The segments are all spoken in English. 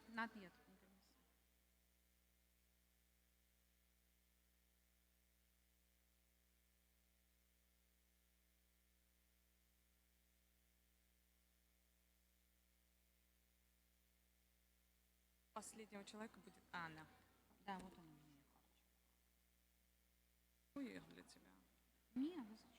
Not yet. Не принесли. Последнего человека будет... да. Да, вот она у меня карточка. Уехал для тебя. Не, да зачем?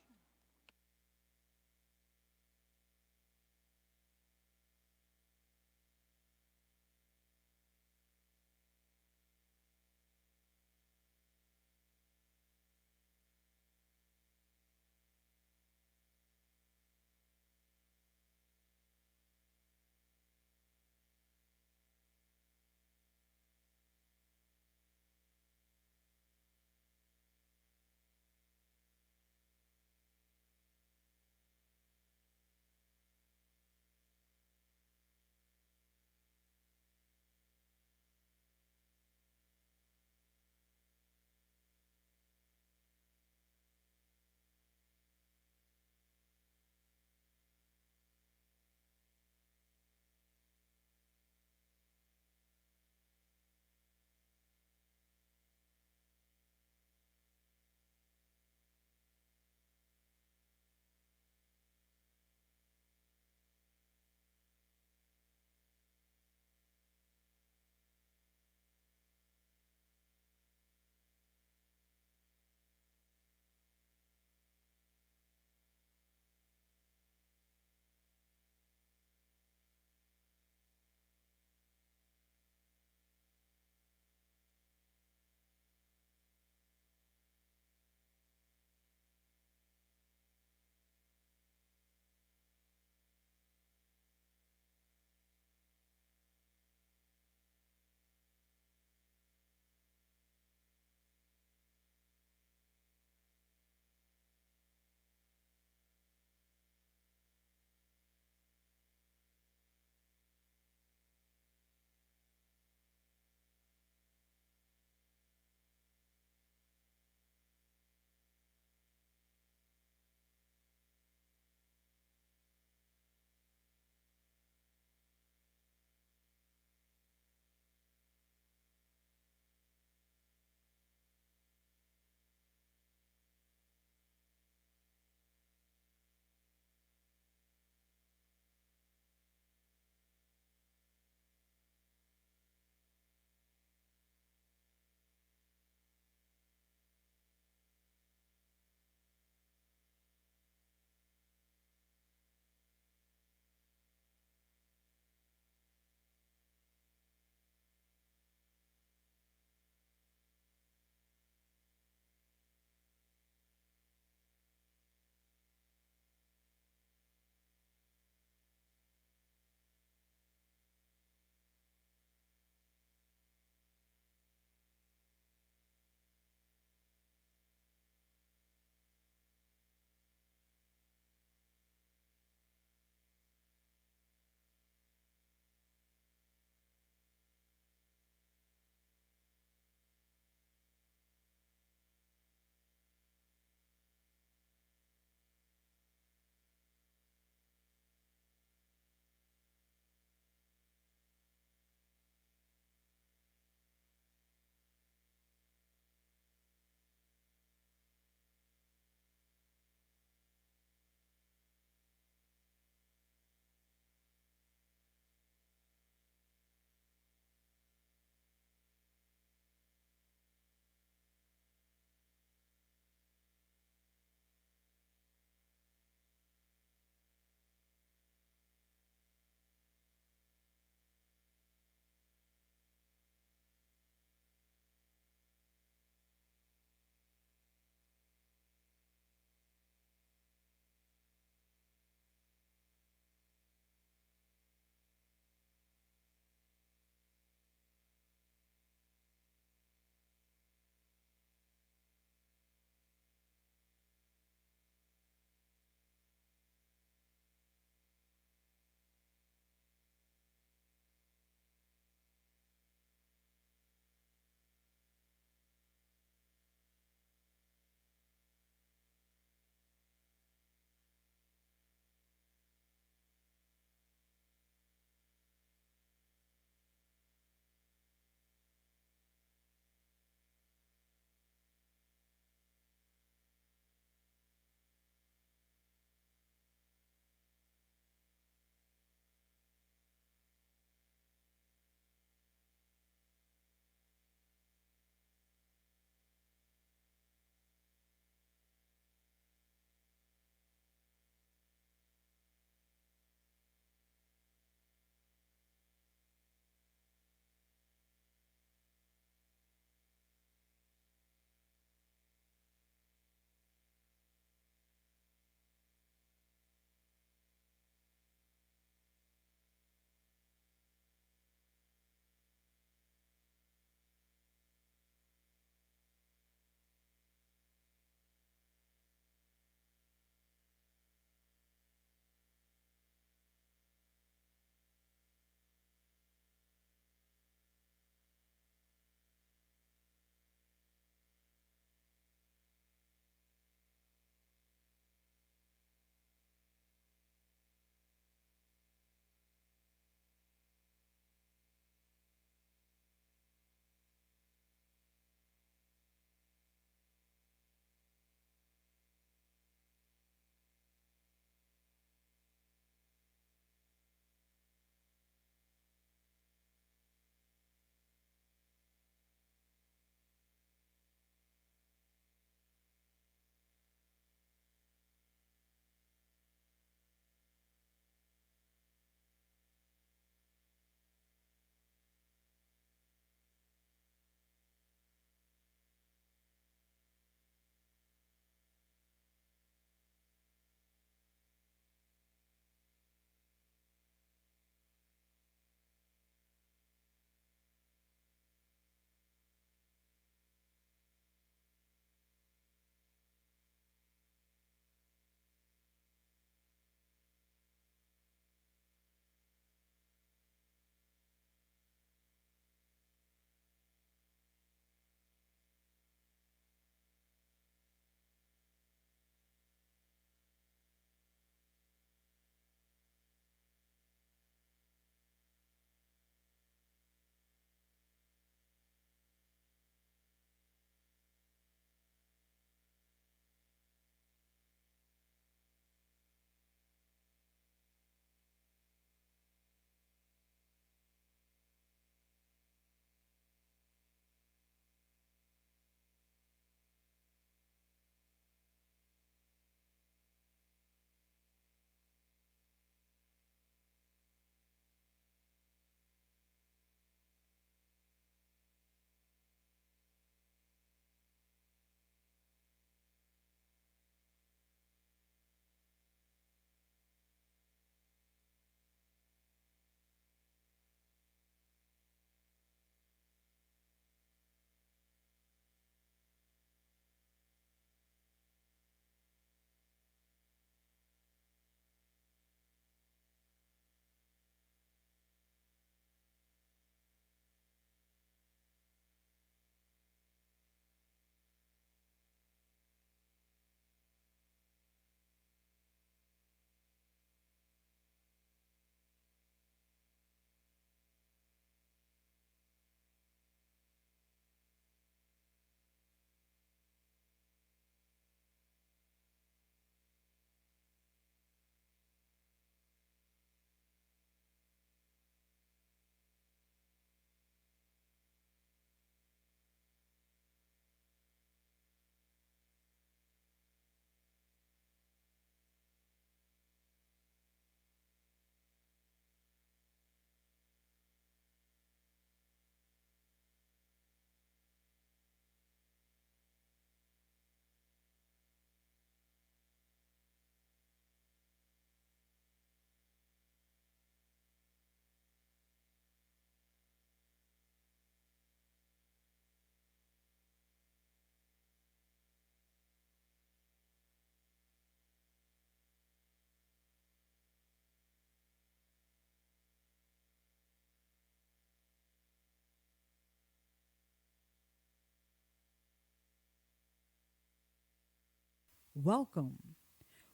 Welcome.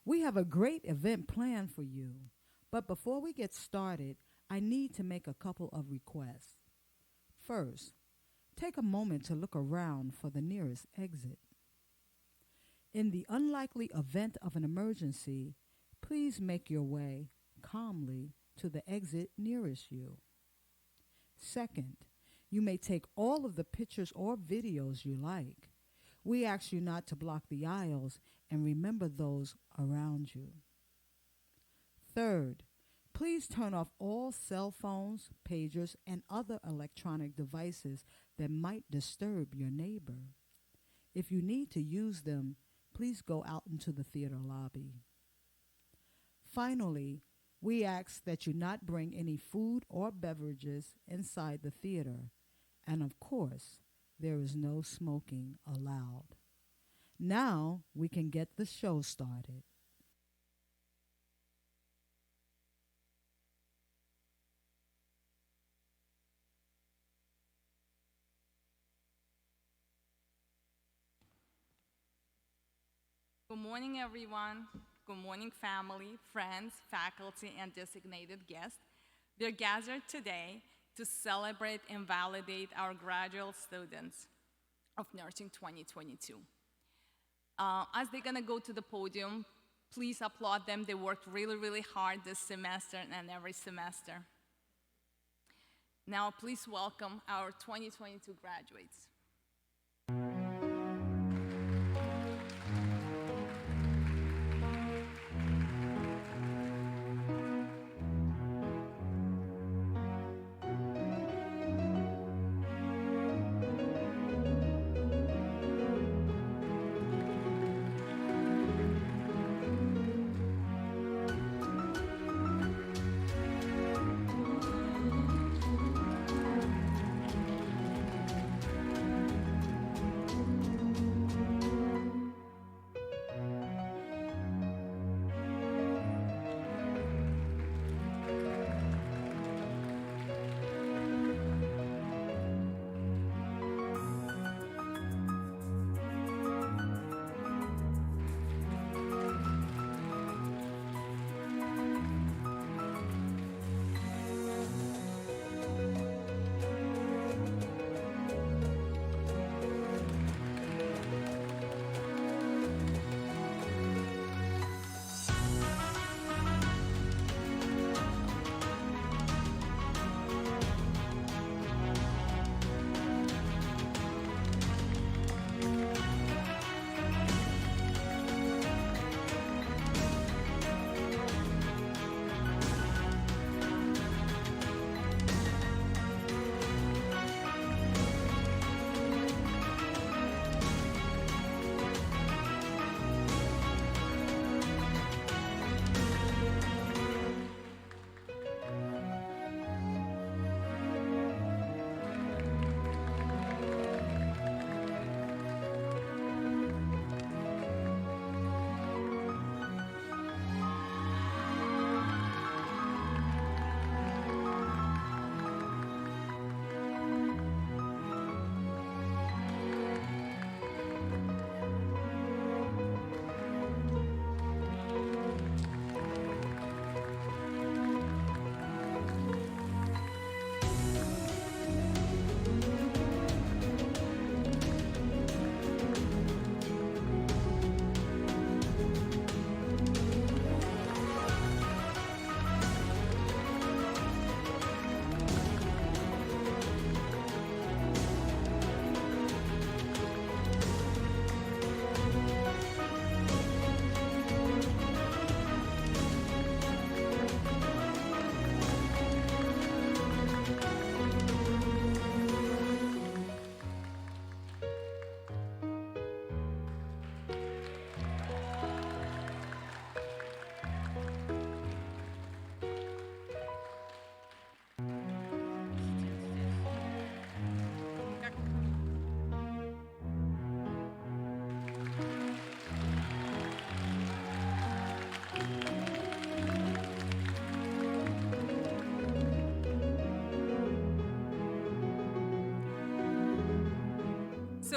We have a great event planned for you, but before we get started, I need to make a couple of requests. First, take a moment to look around for the nearest exit. In the unlikely event of an emergency, please make your way calmly to the exit nearest you. Second, you may take all of the pictures or videos you like. We ask you not to block the aisles and remember those around you. Third, please turn off all cell phones, pagers, and other electronic devices that might disturb your neighbor. If you need to use them, please go out into the theater lobby. Finally, we ask that you not bring any food or beverages inside the theater. And of course, there is no smoking allowed. Now we can get the show started. Good morning, everyone. Good morning, family, friends, faculty, and designated guests. We're gathered today to celebrate and validate our graduate students of Nursing 2022. As they're gonna go to the podium, please applaud them. They worked really, really hard this semester and every semester. Now, please welcome our 2022 graduates.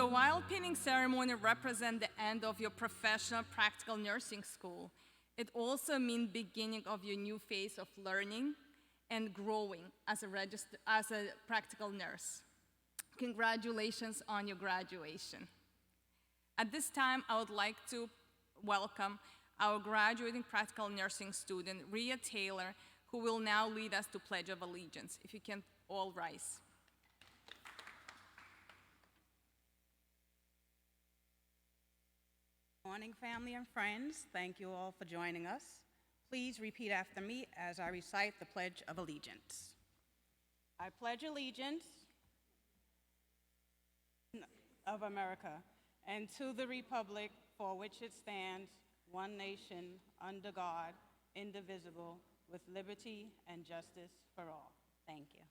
So while pinning ceremony represents the end of your professional practical nursing school, it also means beginning of your new phase of learning and growing as a practical nurse. Congratulations on your graduation. At this time, I would like to welcome our graduating practical nursing student, Rhea Taylor, who will now lead us to Pledge of Allegiance. If you can all rise. Morning, family and friends. Thank you all for joining us. Please repeat after me as I recite the Pledge of Allegiance. I pledge allegiance of America and to the republic for which it stands, one nation, under God, indivisible, with liberty and justice for all. Thank you.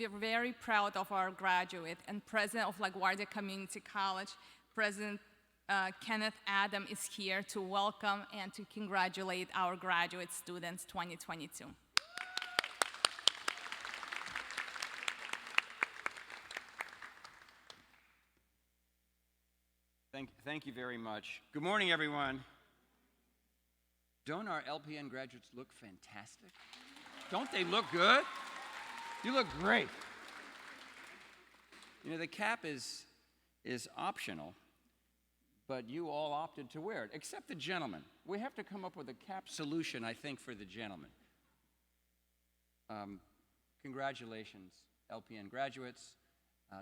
We're very proud of our graduate and president of LaGuardia Community College, President Kenneth Adam is here to welcome and to congratulate our graduate students 2022. Thank you very much. Good morning, everyone. Don't our LPN graduates look fantastic? Don't they look good? You look great. You know, the cap is optional, but you all opted to wear it, except the gentlemen. We have to come up with a cap solution, I think, for the gentlemen. Congratulations, LPN graduates.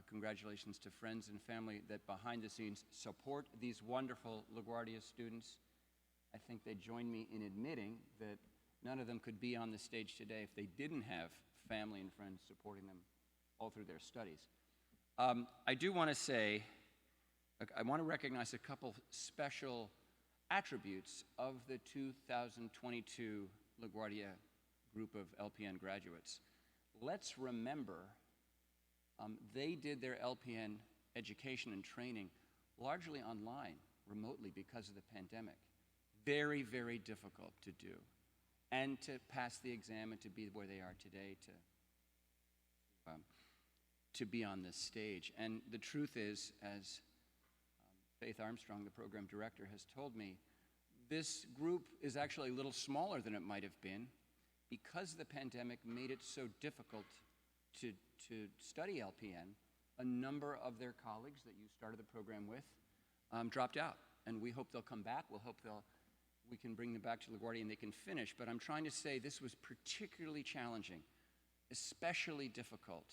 Congratulations to friends and family that behind the scenes support these wonderful LaGuardia students. I think they join me in admitting that none of them could be on the stage today if they didn't have family and friends supporting them all through their studies. I do want to say, I want to recognize a couple special attributes of the 2022 LaGuardia group of LPN graduates. Let's remember they did their LPN education and training largely online, remotely because of the pandemic. Very, very difficult to do. And to pass the exam and to be where they are today, to be on this stage. And the truth is, as Faith Armstrong, the program director, has told me, this group is actually a little smaller than it might have been because the pandemic made it so difficult to study LPN. A number of their colleagues that you started the program with dropped out. And we hope they'll come back. We'll hope we can bring them back to LaGuardia and they can finish. But I'm trying to say this was particularly challenging, especially difficult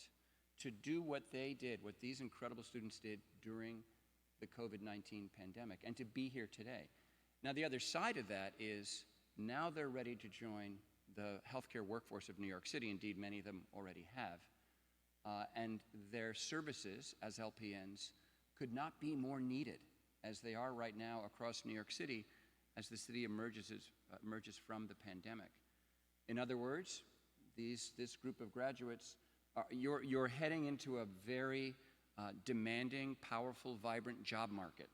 to do what they did, what these incredible students did during the COVID-19 pandemic, and to be here today. Now, the other side of that is now they're ready to join the healthcare workforce of New York City. Indeed, many of them already have. and their services as LPNs could not be more needed as they are right now across New York City as the city emerges from the pandemic. In other words, this group of graduates, you're heading into a very demanding, powerful, vibrant job market,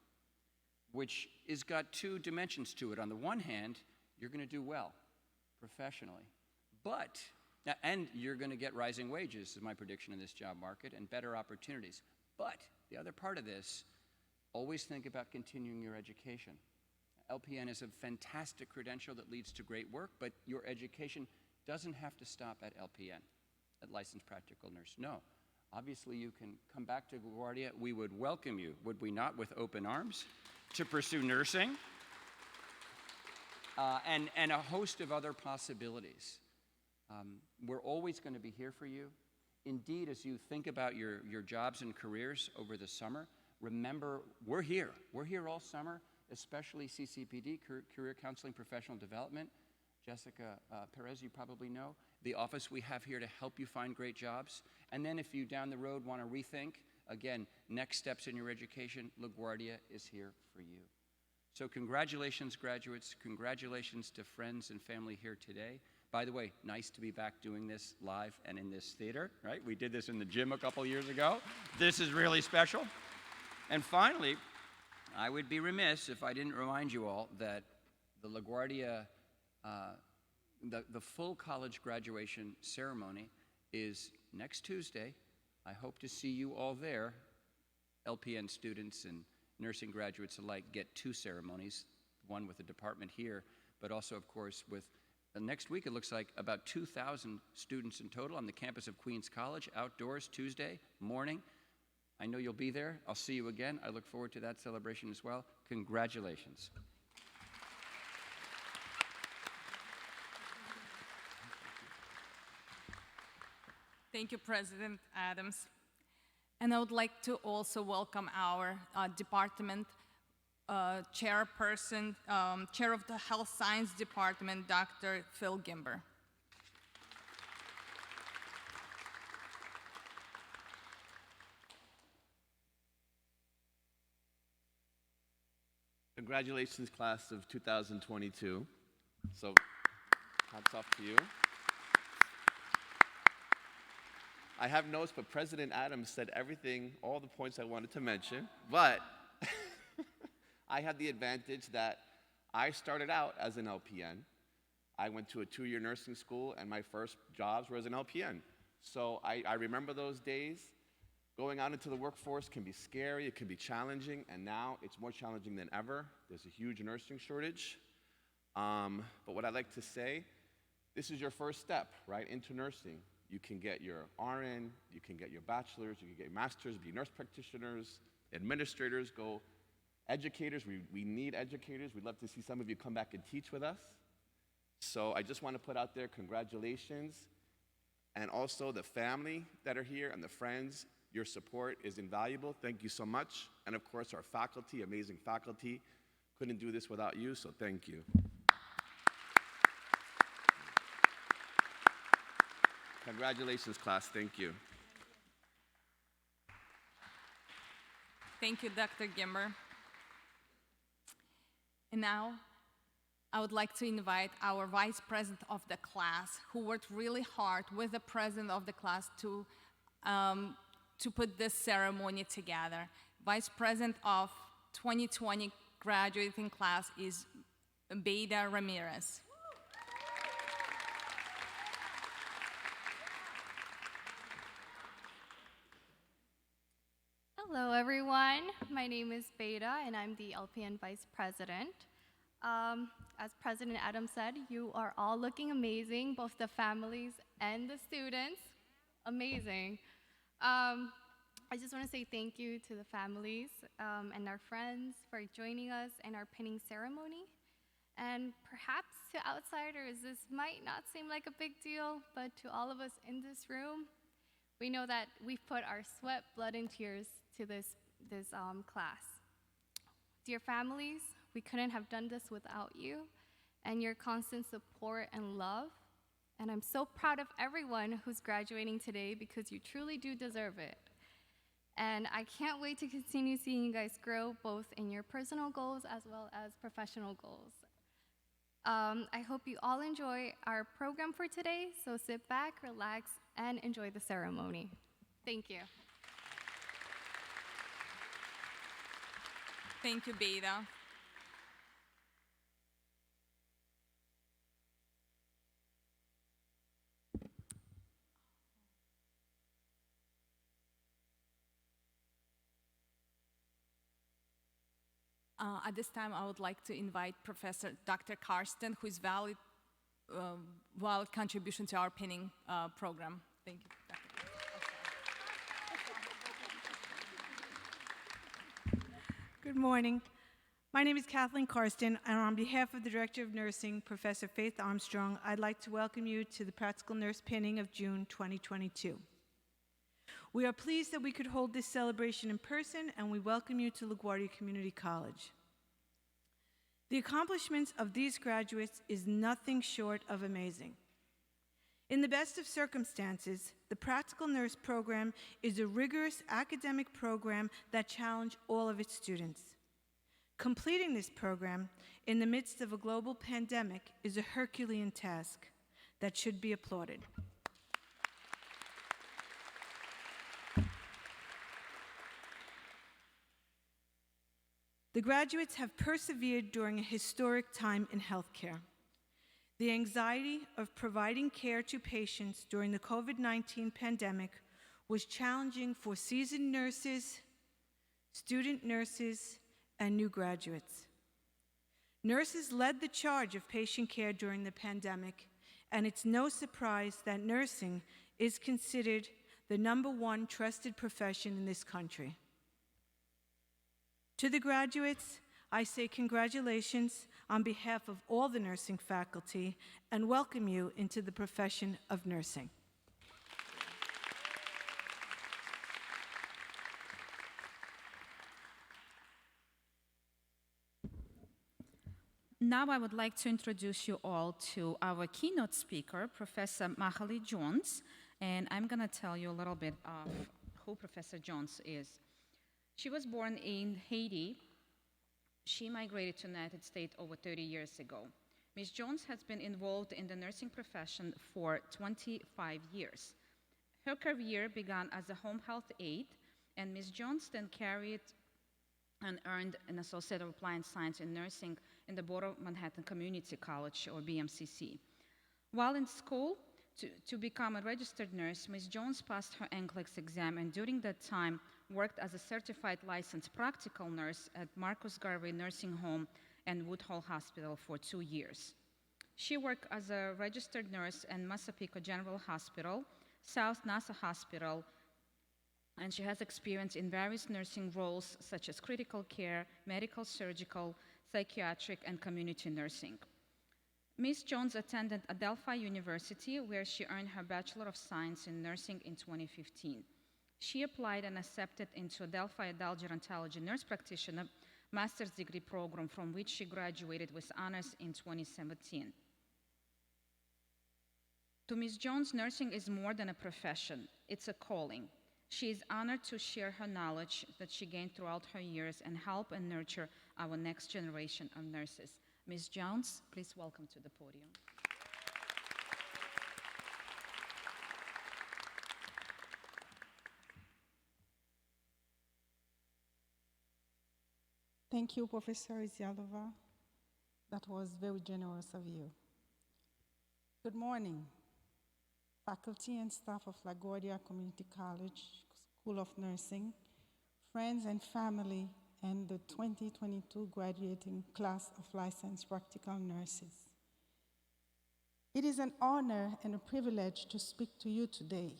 which has got two dimensions to it. On the one hand, you're going to do well professionally, and you're going to get rising wages, is my prediction in this job market, and better opportunities. But the other part of this, always think about continuing your education. LPN is a fantastic credential that leads to great work, but your education doesn't have to stop at LPN, at Licensed Practical Nurse. No. Obviously, you can come back to LaGuardia. We would welcome you, would we not, with open arms, to pursue nursing and a host of other possibilities. We're always going to be here for you. Indeed, as you think about your jobs and careers over the summer, remember, we're here. We're here all summer, especially CCPD, Career Counseling Professional Development. Jessica Perez, you probably know, the office we have here to help you find great jobs. And then if you down the road want to rethink, again, next steps in your education, LaGuardia is here for you. So congratulations, graduates. Congratulations to friends and family here today. By the way, nice to be back doing this live and in this theater, right? We did this in the gym a couple years ago. This is really special. And finally, I would be remiss if I didn't remind you all that the LaGuardia, the full college graduation ceremony is next Tuesday. I hope to see you all there. LPN students and nursing graduates alike get two ceremonies, one with the department here, but also, of course, with next week, it looks like about 2,000 students in total on the campus of Queens College, outdoors, Tuesday morning. I know you'll be there. I'll see you again. I look forward to that celebration as well. Congratulations. Thank you, President Adams. And I would like to also welcome our department chairperson, chair of the Health Science Department, Dr. Phil Gimber. Congratulations, class of 2022. So, hats off to you. I have notes, but President Adams said everything, all the points I wanted to mention, but I had the advantage that I started out as an LPN. I went to a 2-year nursing school, and my first jobs were as an LPN. So I remember those days. Going out into the workforce can be scary, it can be challenging, and now it's more challenging than ever. There's a huge nursing shortage. But what I'd like to say, this is your first step, right, into nursing. You can get your RN, you can get your bachelor's, you can get your master's, be nurse practitioners, administrators, go educators. We need educators. We'd love to see some of you come back and teach with us. So I just want to put out there congratulations. And also the family that are here and the friends, your support is invaluable. Thank you so much. And of course, our faculty, amazing faculty. Couldn't do this without you, so thank you. Congratulations, class. Thank you. Thank you, Dr. Gimber. And now, I would like to invite our Vice President of the class, who worked really hard with the President of the class to put this ceremony together. Vice President of 2020 graduating class is Beida Ramirez. Hello, everyone. My name is Beta, and I'm the LPN Vice President. As President Adams said, you are all looking amazing, both the families and the students. Amazing. I just want to say thank you to the families and our friends for joining us in our pinning ceremony. And perhaps to outsiders, this might not seem like a big deal, but to all of us in this room, we know that we've put our sweat, blood, and tears to this class. Dear families, we couldn't have done this without you and your constant support and love. And I'm so proud of everyone who's graduating today because you truly do deserve it. And I can't wait to continue seeing you guys grow both in your personal goals as well as professional goals. I hope you all enjoy our program for today, so sit back, relax, and enjoy the ceremony. Thank you. Thank you, Beta. At this time, I would like to invite Professor Dr. Karsten, who is valid contribution to our pinning program. Thank you, Dr. Good morning. My name is Kathleen Karsten, and on behalf of the Director of Nursing, Professor Faith Armstrong, I'd like to welcome you to the Practical Nurse Pinning of June 2022. We are pleased that we could hold this celebration in person, and we welcome you to LaGuardia Community College. The accomplishments of these graduates is nothing short of amazing. In the best of circumstances, the Practical Nurse program is a rigorous academic program that challenges all of its students. Completing this program in the midst of a global pandemic is a Herculean task that should be applauded. The graduates have persevered during a historic time in healthcare. The anxiety of providing care to patients during the COVID-19 pandemic was challenging for seasoned nurses, student nurses, and new graduates. Nurses led the charge of patient care during the pandemic, and it's no surprise that nursing is considered the #1 trusted profession in this country. To the graduates, I say congratulations on behalf of all the nursing faculty and welcome you into the profession of nursing. Now I would like to introduce you all to our keynote speaker, Professor Mahalie Jones, and I'm going to tell you a little bit of who Professor Jones is. She was born in Haiti. She migrated to the United States over 30 years ago. Ms. Jones has been involved in the nursing profession for 25 years. Her career began as a home health aide, and Ms. Jones then carried and earned an Associate of Applied Science in Nursing in the Board of Manhattan Community College, or BMCC. While in school, to become a registered nurse, Ms. Jones passed her NCLEX exam, and during that time worked as a certified licensed practical nurse at Marcus Garvey Nursing Home and Woodhull Hospital for 2 years. She worked as a registered nurse in Massapequa General Hospital, South Nassau Hospital, and she has experience in various nursing roles such as critical care, medical, surgical, psychiatric, and community nursing. Ms. Jones attended Adelphi University, where she earned her Bachelor of Science in Nursing in 2015. She applied and accepted into Adelphi Adult Gerontology Nurse Practitioner Master's Degree program, from which she graduated with honors in 2017. To Ms. Jones, nursing is more than a profession, it's a calling. She is honored to share her knowledge that she gained throughout her years and help and nurture our next generation of nurses. Ms. Jones, please welcome to the podium. Thank you, Professor Izialova. That was very generous of you. Good morning, faculty and staff of LaGuardia Community College School of Nursing, friends and family, and the 2022 graduating class of licensed practical nurses. It is an honor and a privilege to speak to you today.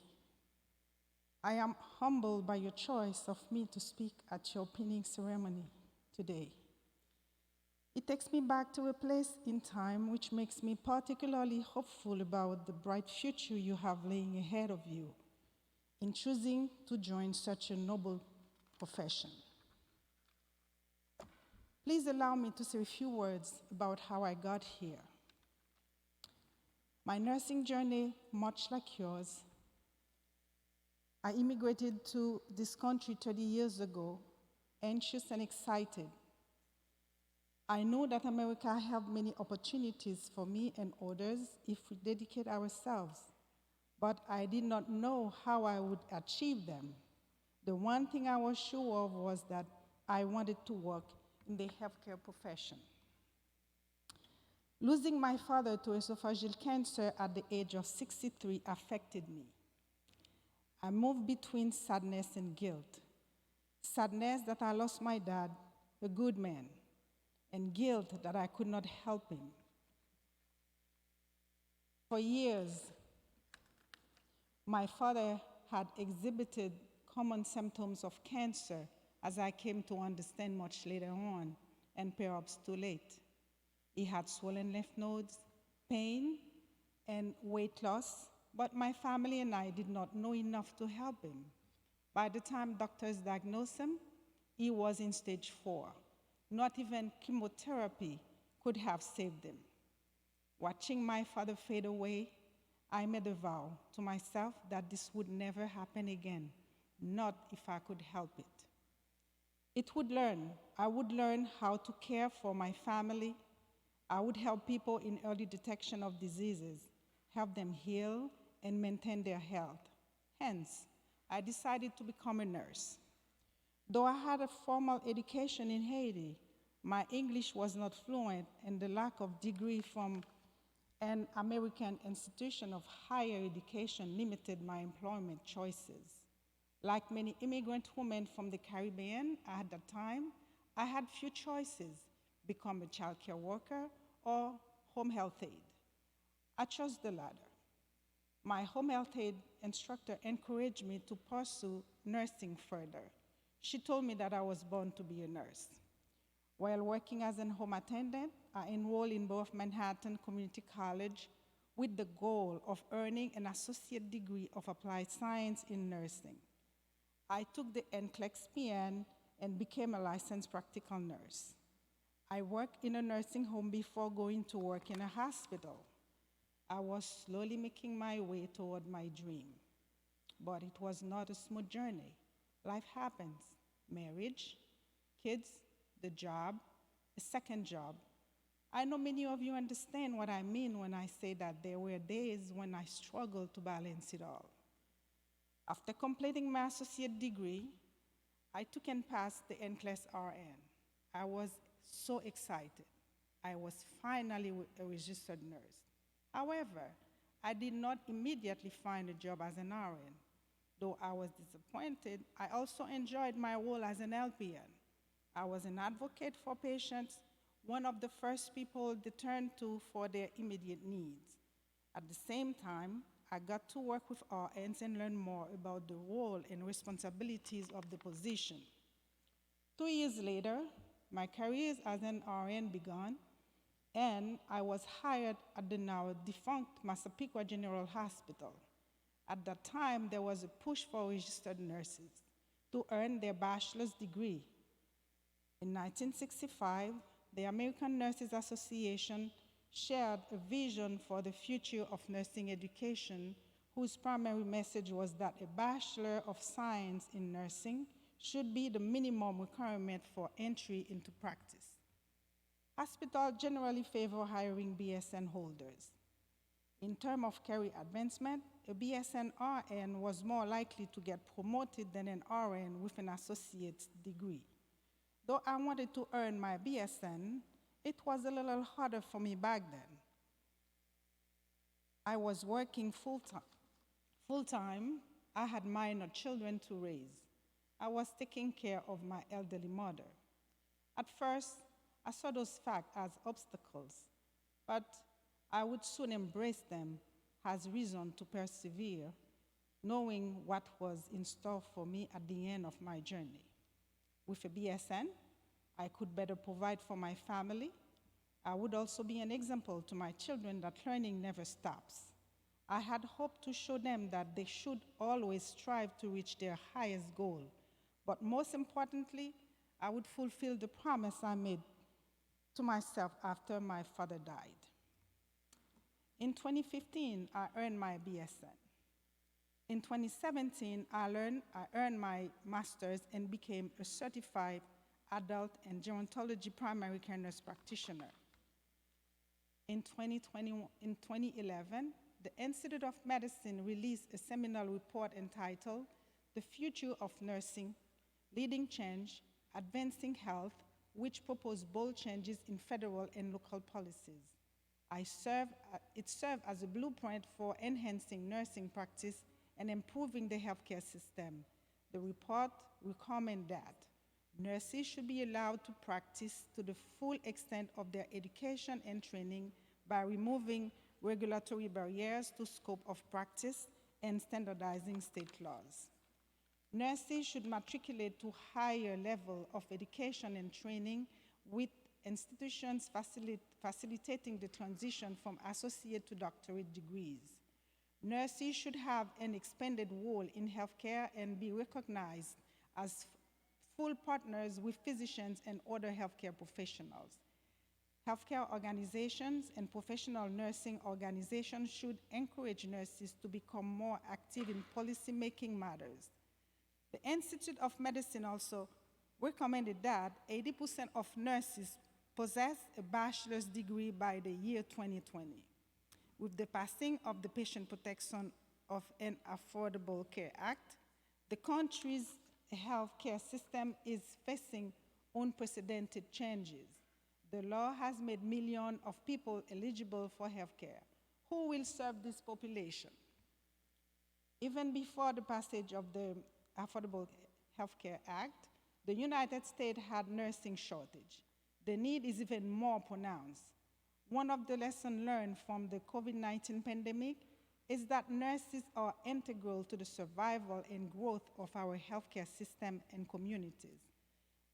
I am humbled by your choice of me to speak at your pinning ceremony today. It takes me back to a place in time which makes me particularly hopeful about the bright future you have laying ahead of you in choosing to join such a noble profession. Please allow me to say a few words about how I got here. My nursing journey, much like yours, I immigrated to this country 30 years ago, anxious and excited. I know that America has many opportunities for me and others if we dedicate ourselves, but I did not know how I would achieve them. The one thing I was sure of was that I wanted to work in the healthcare profession. Losing my father to esophageal cancer at the age of 63 affected me. I moved between sadness and guilt. Sadness that I lost my dad, a good man, and guilt that I could not help him. For years, my father had exhibited common symptoms of cancer, as I came to understand much later on, and perhaps too late. He had swollen lymph nodes, pain, and weight loss, but my family and I did not know enough to help him. By the time doctors diagnosed him, he was in stage 4. Not even chemotherapy could have saved him. Watching my father fade away, I made a vow to myself that this would never happen again, not if I could help it. I would learn how to care for my family. I would help people in early detection of diseases, help them heal and maintain their health. Hence, I decided to become a nurse. Though I had a formal education in Haiti, my English was not fluent, and the lack of degree from an American institution of higher education limited my employment choices. Like many immigrant women from the Caribbean at that time, I had few choices: become a child care worker or home health aide. I chose the latter. My home health aide instructor encouraged me to pursue nursing further. She told me that I was born to be a nurse. While working as a home attendant, I enrolled in both Manhattan Community College with the goal of earning an associate degree of applied science in nursing. I took the NCLEX LPN and became a licensed practical nurse. I worked in a nursing home before going to work in a hospital. I was slowly making my way toward my dream, but it was not a smooth journey. Life happens: marriage, kids, the job, a second job. I know many of you understand what I mean when I say that there were days when I struggled to balance it all. After completing my associate degree, I took and passed the NCLEX RN. I was so excited. I was finally a registered nurse. However, I did not immediately find a job as an RN. Though I was disappointed, I also enjoyed my role as an LPN. I was an advocate for patients, one of the first people they turned to for their immediate needs. At the same time, I got to work with RNs and learn more about the role and responsibilities of the position. 2 years later, my career as an RN began, and I was hired at the now defunct Massapequa General Hospital. At that time, there was a push for registered nurses to earn their bachelor's degree. In 1965, the American Nurses Association shared a vision for the future of nursing education, whose primary message was that a Bachelor of Science in Nursing should be the minimum requirement for entry into practice. Hospitals generally favor hiring BSN holders. In terms of career advancement, a BSN RN was more likely to get promoted than an RN with an associate's degree. Though I wanted to earn my BSN, it was a little harder for me back then. I was working full-time. I had minor children to raise. I was taking care of my elderly mother. At first, I saw those facts as obstacles, but I would soon embrace them as reason to persevere, knowing what was in store for me at the end of my journey. With a BSN, I could better provide for my family. I would also be an example to my children that learning never stops. I had hoped to show them that they should always strive to reach their highest goal. But most importantly, I would fulfill the promise I made to myself after my father died. In 2015, I earned my BSN. In 2017, I earned my master's and became a certified adult and gerontology primary care nurse practitioner. In 2011, the Institute of Medicine released a seminal report entitled The Future of Nursing, Leading Change, Advancing Health, which proposed bold changes in federal and local policies. It served as a blueprint for enhancing nursing practice and improving the healthcare system. The report recommended that nurses should be allowed to practice to the full extent of their education and training by removing regulatory barriers to scope of practice and standardizing state laws. Nurses should matriculate to higher level of education and training, with institutions facilitating the transition from associate to doctorate degrees. Nurses should have an expanded role in healthcare and be recognized as full partners with physicians and other healthcare professionals. Healthcare organizations and professional nursing organizations should encourage nurses to become more active in policy-making matters. The Institute of Medicine also recommended that 80% of nurses possess a bachelor's degree by the year 2020. With the passing of the Patient Protection of an Affordable Care Act, the country's healthcare system is facing unprecedented changes. The law has made millions of people eligible for healthcare. Who will serve this population? Even before the passage of the Affordable Health Care Act, the United States had nursing shortage. The need is even more pronounced. One of the lessons learned from the COVID-19 pandemic is that nurses are integral to the survival and growth of our healthcare system and communities.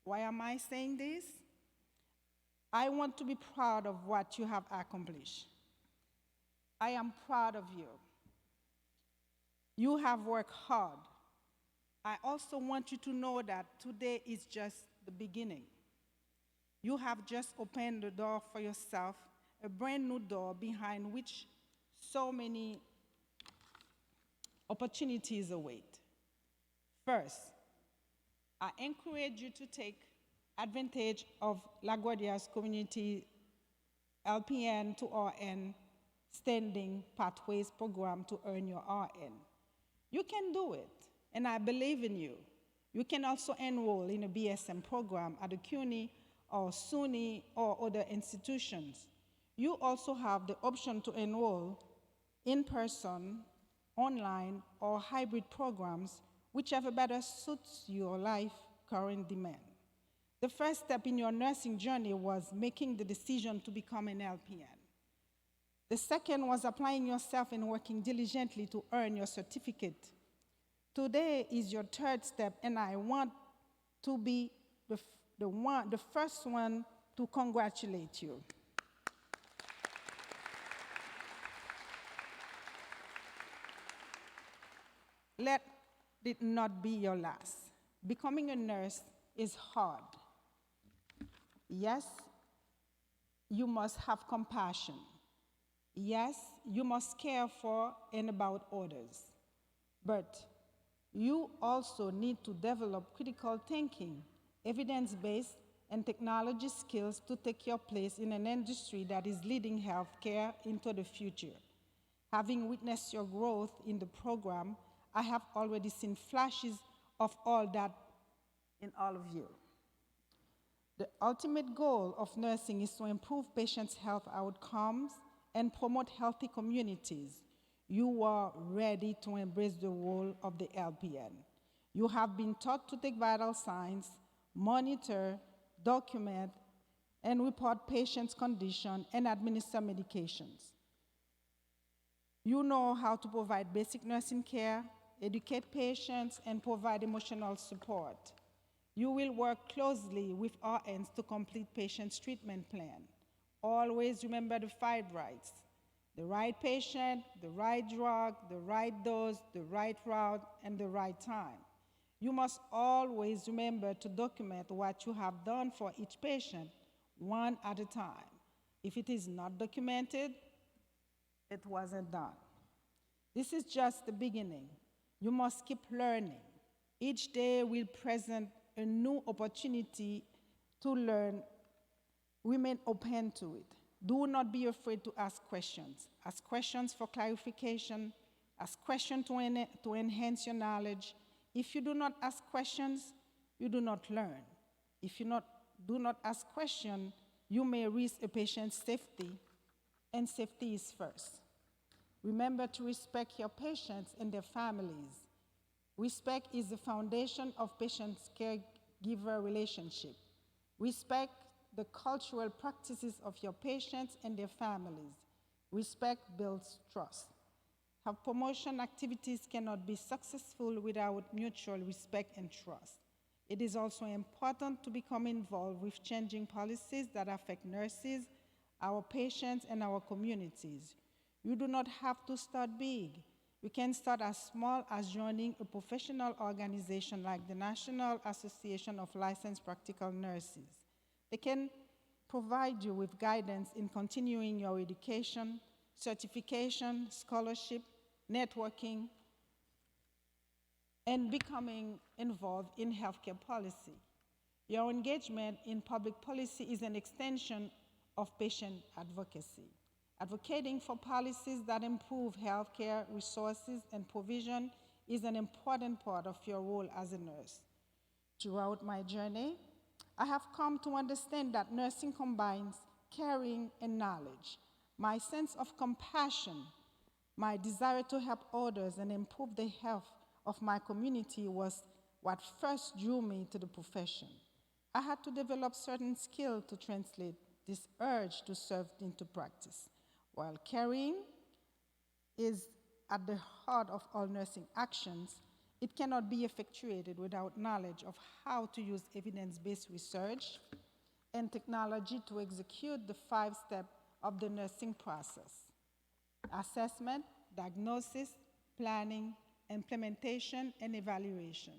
Why am I saying this? I want to be proud of what you have accomplished. I am proud of you. You have worked hard. I also want you to know that today is just the beginning. You have just opened the door for yourself, a brand new door behind which so many opportunities await. First, I encourage you to take advantage of LaGuardia's community LPN to RN standing pathways program to earn your RN. You can do it, and I believe in you. You can also enroll in a BSM program at the CUNY or SUNY or other institutions. You also have the option to enroll in person, online, or hybrid programs, whichever better suits your life current demand. The first step in your nursing journey was making the decision to become an LPN. The second was applying yourself and working diligently to earn your certificate. Today is your third step, and I want to be the first one to congratulate you. Let it not be your last. Becoming a nurse is hard. Yes, you must have compassion. Yes, you must care for and about others. But you also need to develop critical thinking, evidence-based, and technology skills to take your place in an industry that is leading healthcare into the future. Having witnessed your growth in the program, I have already seen flashes of all that in all of you. The ultimate goal of nursing is to improve patients' health outcomes and promote healthy communities. You are ready to embrace the role of the LPN. You have been taught to take vital signs, monitor, document, and report patients' condition and administer medications. You know how to provide basic nursing care, educate patients, and provide emotional support. You will work closely with RNs to complete patients' treatment plan. Always remember the 5 rights: the right patient, the right drug, the right dose, the right route, and the right time. You must always remember to document what you have done for each patient, one at a time. If it is not documented, it wasn't done. This is just the beginning. You must keep learning. Each day will present a new opportunity to learn. Remain open to it. Do not be afraid to ask questions. Ask questions for clarification. Ask questions to enhance your knowledge. If you do not ask questions, you do not learn. If you do not ask questions, you may risk a patient's safety, and safety is first. Remember to respect your patients and their families. Respect is the foundation of patient-caregiver relationship. Respect the cultural practices of your patients and their families. Respect builds trust. Health promotion activities cannot be successful without mutual respect and trust. It is also important to become involved with changing policies that affect nurses, our patients, and our communities. You do not have to start big. You can start as small as joining a professional organization like the National Association of Licensed Practical Nurses. They can provide you with guidance in continuing your education, certification, scholarship, networking, and becoming involved in healthcare policy. Your engagement in public policy is an extension of patient advocacy. Advocating for policies that improve healthcare resources and provision is an important part of your role as a nurse. Throughout my journey, I have come to understand that nursing combines caring and knowledge. My sense of compassion, my desire to help others and improve the health of my community was what first drew me to the profession. I had to develop certain skills to translate this urge to serve into practice. While caring is at the heart of all nursing actions, it cannot be effectuated without knowledge of how to use evidence-based research and technology to execute the 5 steps of the nursing process: assessment, diagnosis, planning, implementation, and evaluation.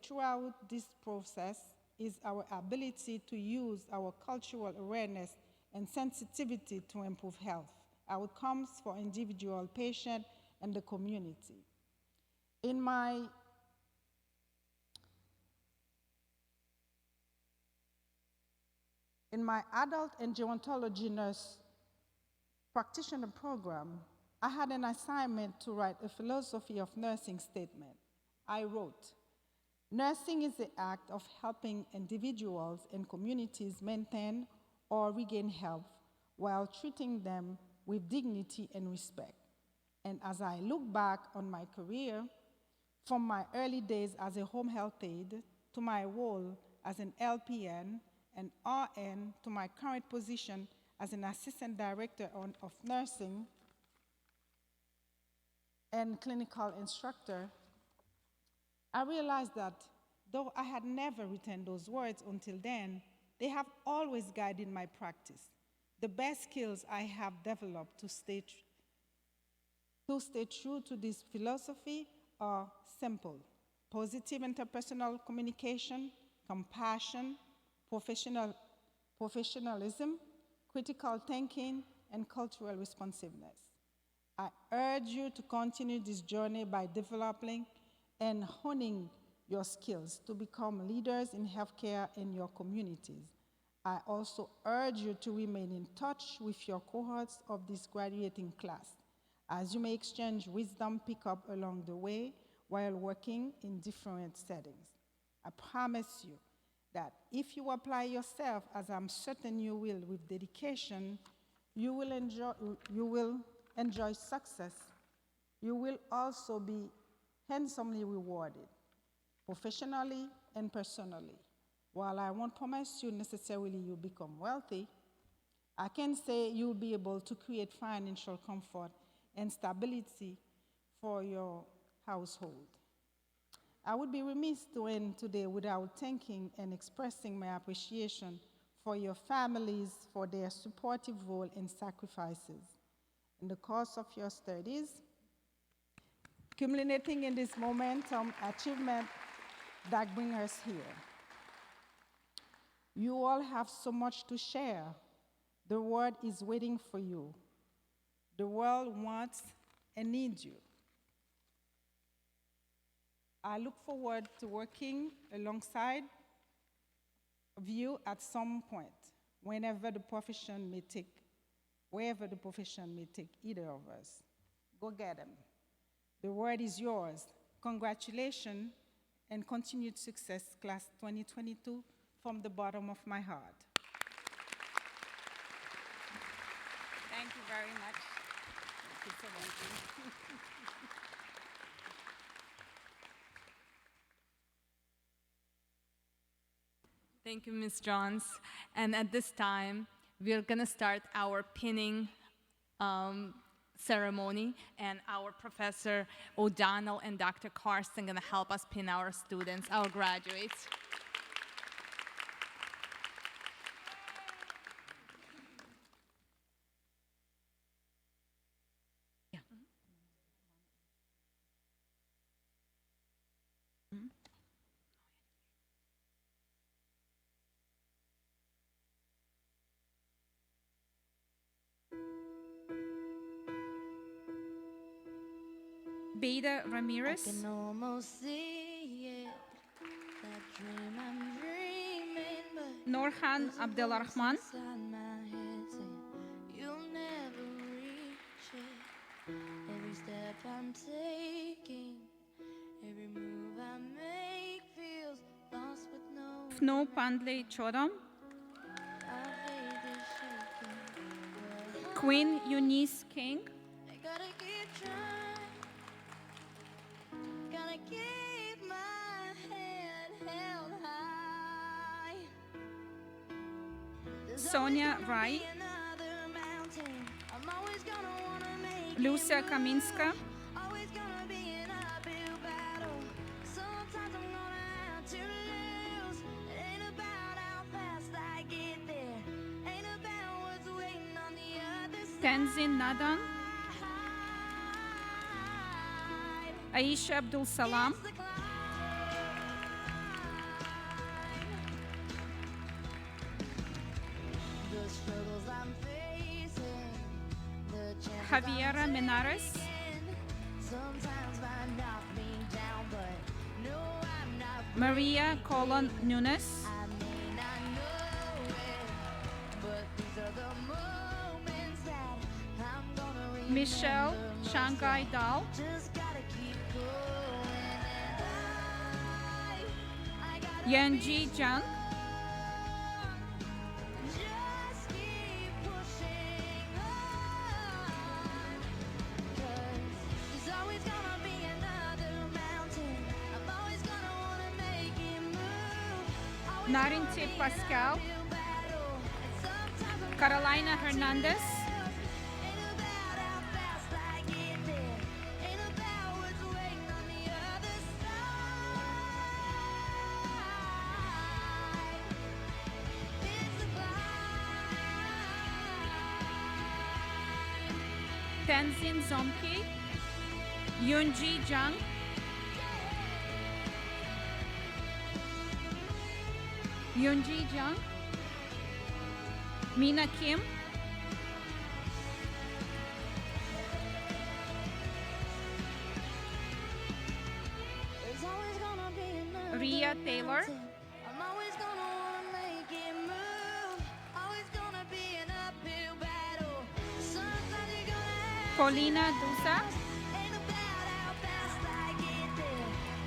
Throughout this process is our ability to use our cultural awareness and sensitivity to improve health outcomes for individual patient and the community. In my adult and gerontology nurse practitioner program, I had an assignment to write a philosophy of nursing statement. I wrote, "Nursing is the act of helping individuals and communities maintain or regain health while treating them with dignity and respect." And as I look back on my career, from my early days as a home health aide to my role as an LPN and RN to my current position as an assistant director of nursing and clinical instructor, I realized that though I had never written those words until then, they have always guided my practice. The best skills I have developed to stay true to this philosophy are simple: positive interpersonal communication, compassion, professionalism, critical thinking, and cultural responsiveness. I urge you to continue this journey by developing and honing your skills to become leaders in healthcare in your communities. I also urge you to remain in touch with your cohorts of this graduating class, as you may exchange wisdom pick up along the way while working in different settings. I promise you that if you apply yourself, as I'm certain you will, with dedication, you will enjoy success. You will also be handsomely rewarded, professionally and personally. While I won't promise you necessarily you'll become wealthy, I can say you'll be able to create financial comfort and stability for your household. I would be remiss to end today without thanking and expressing my appreciation for your families for their supportive role and sacrifices in the course of your studies, culminating in this momentum achievement that brings us here. You all have so much to share. The world is waiting for you. The world wants and needs you. I look forward to working alongside of you at some point, wherever the profession may take either of us. Go get them. The word is yours. Congratulations and continued success, class 2022, from the bottom of my heart. Thank you very much. Thank you so much. Thank you, Ms. Johns. And at this time, we're going to start our pinning ceremony, and our Professor O'Donnell and Dr. Karsten going to help us pin our students, our graduates. Beda Ramirez, I can almost see it, that dream I'm dreaming, but Norhan there's a Abdelrahman, voice inside my head saying, you'll never reach it. Every step I'm taking, every move I make feels lost with no Fno Pandley Chodom, our faith is shaking. But Queen Eunice King, I gotta keep trying, gotta keep my head held high. There's Sonia always gonna Rai, be another mountain. I'm always gonna wanna make Lucia it move. Kaminska, Always gonna be an uphill battle. Sometimes I'm gonna have to lose. It ain't about how fast I get there. Ain't about what's waiting on the other side. Tenzin Nadan, Aisha Abdul Salam, It's the climb. The struggles I'm facing, the chances Javiera I'm Menares, taking, sometimes might knock me down, but no, I'm not Maria Colon Nunes, I may not know it, but these are the moments that I'm gonna remember. Michelle most. Shanghai Dal, Just gotta keep going, and I gotta Yanji Jang, just keep pushing on, 'cause there's always gonna be another mountain. I'm always gonna wanna make it move. Always Narin gonna T. be an Pascal, uphill battle, and sometimes I'm Carolina gonna Hernandez, ain't about how fast I get there. Ain't about what's waiting on the other side. It's the climb. Tenzin Zomki, Yunji Jang, Yunji Jang, Mina Kim, There's always gonna be another Ria Taylor, mountain. I'm always gonna wanna make it move. Always gonna be an uphill battle. Sometimes you're gonna have Paulina Dusa, ain't about how fast I get there.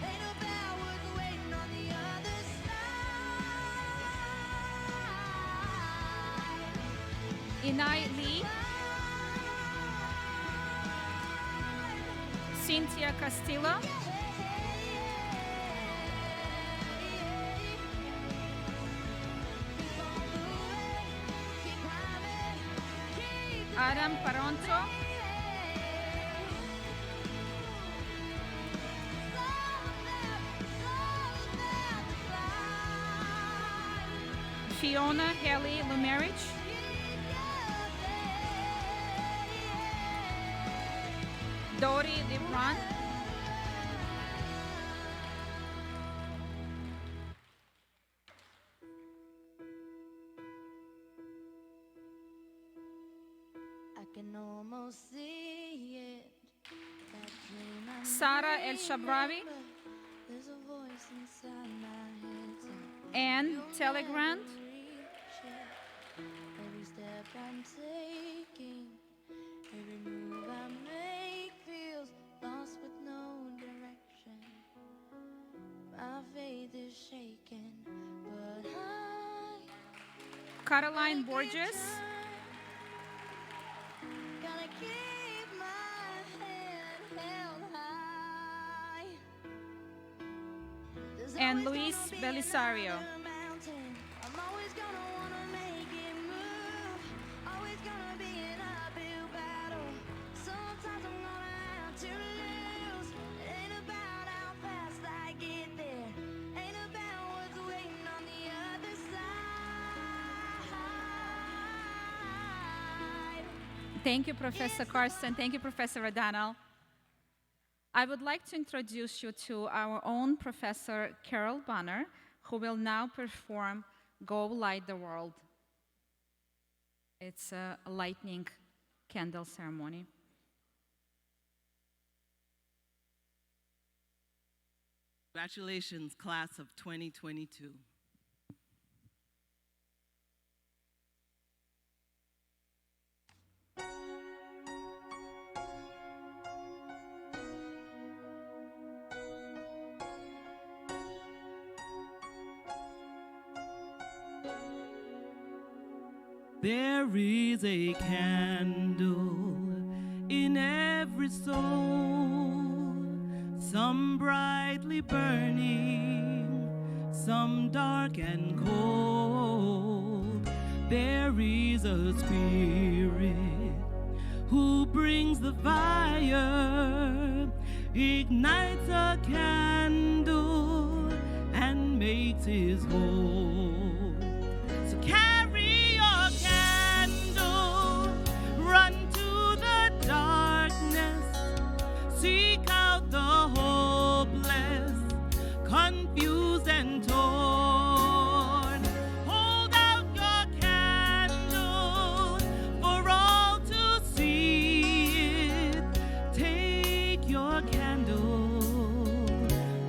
Ain't about what's waiting on the other side. Inai Lee, Cynthia Castillo, Adam Paronto, Fiona Haley Lumerich, Dori Libran, I can almost see it. That dream I Sara El made, Shabrawi but there's a voice inside my head saying, and "You'll Telegrand. never reach it." Every step I'm taking, every move I make feels lost with no direction. My faith is shaken, but Caroline Borges gotta keep my head held high. There's and always Luis gonna be Belisario. another mountain. I'm always gonna wanna make it move. Always gonna be an uphill battle. Sometimes I'm gonna have to lose. It ain't about how fast I get there. Ain't about what's waiting on the other side. Thank you, Professor Karsten. Thank you, Professor O'Donnell. I would like to introduce you to our own Professor Carol Bonner, who will now perform Go Light the World. It's a lightning candle ceremony. Congratulations, class of 2022. There is a candle in every soul, some brightly burning, some dark and cold. There is a spirit who brings the fire, ignites a candle, and makes his whole. So carry your candle, run to the darkness, seek out the hopeless, confused and torn. Hold out your candle for all to see it. Take your candle,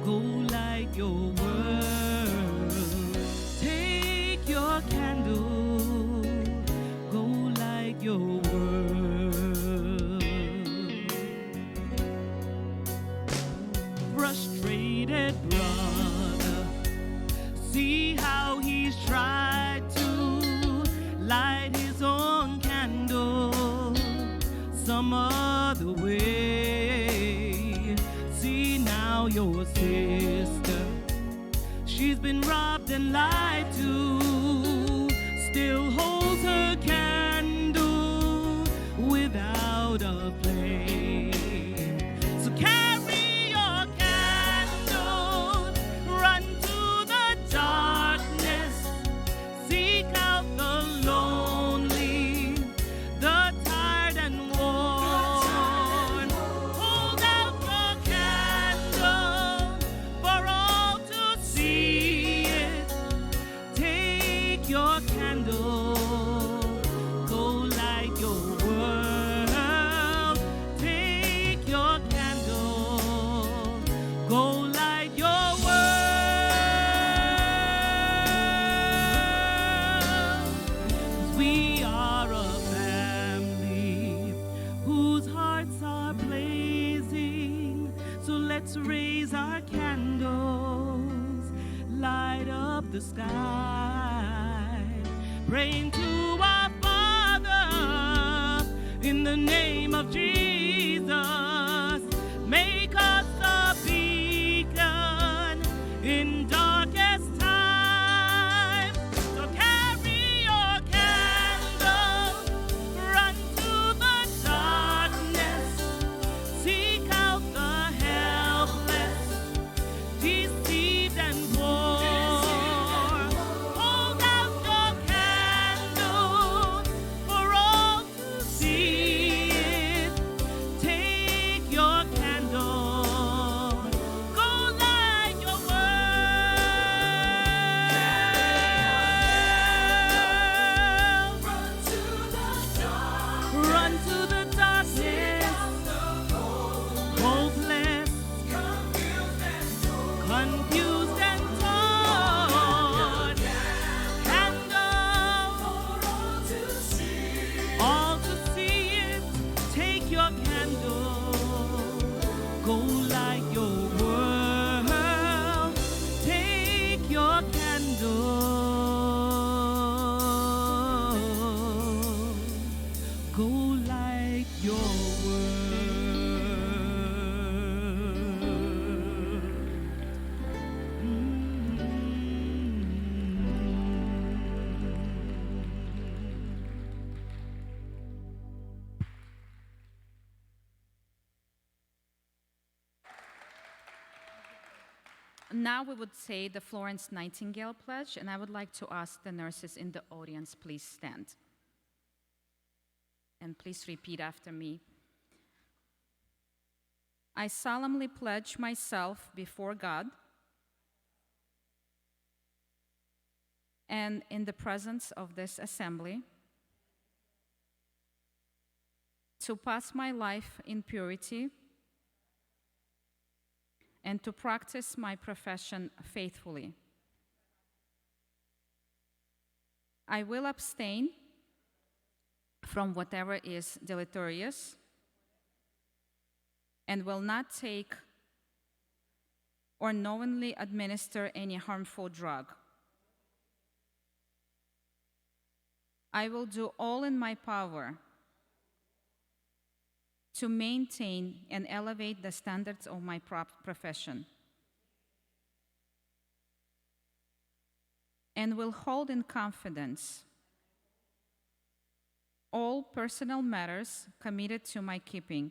go light your world. Take your candle, go light your world. Frustrated brother, see how he's tried to light his own candle some other way. See now your sister, she's been robbed and lied to, still holds her candle without a flame. So carry your candle, run to the darkness, seek out the lonely, the tired and worn. Hold out your candle for all to see it. Take your candle, go light your world. Take your candle, go light your world. 'Cause we are a family whose hearts are blazing. So let's raise our candles, light up the sky, praying to our Father in the name of Jesus. Make us a beacon in darkest time. So carry your candle, run to the darkness, seek out the helpless, deceived and poor. Hold out your candle now we would say the Florence Nightingale Pledge, and I would like to ask the nurses in the audience, please stand. And please repeat after me. I solemnly pledge myself before God and in the presence of this assembly to pass my life in purity and to practice my profession faithfully. I will abstain from whatever is deleterious and will not take or knowingly administer any harmful drug. I will do all in my power to maintain and elevate the standards of my profession, and will hold in confidence all personal matters committed to my keeping.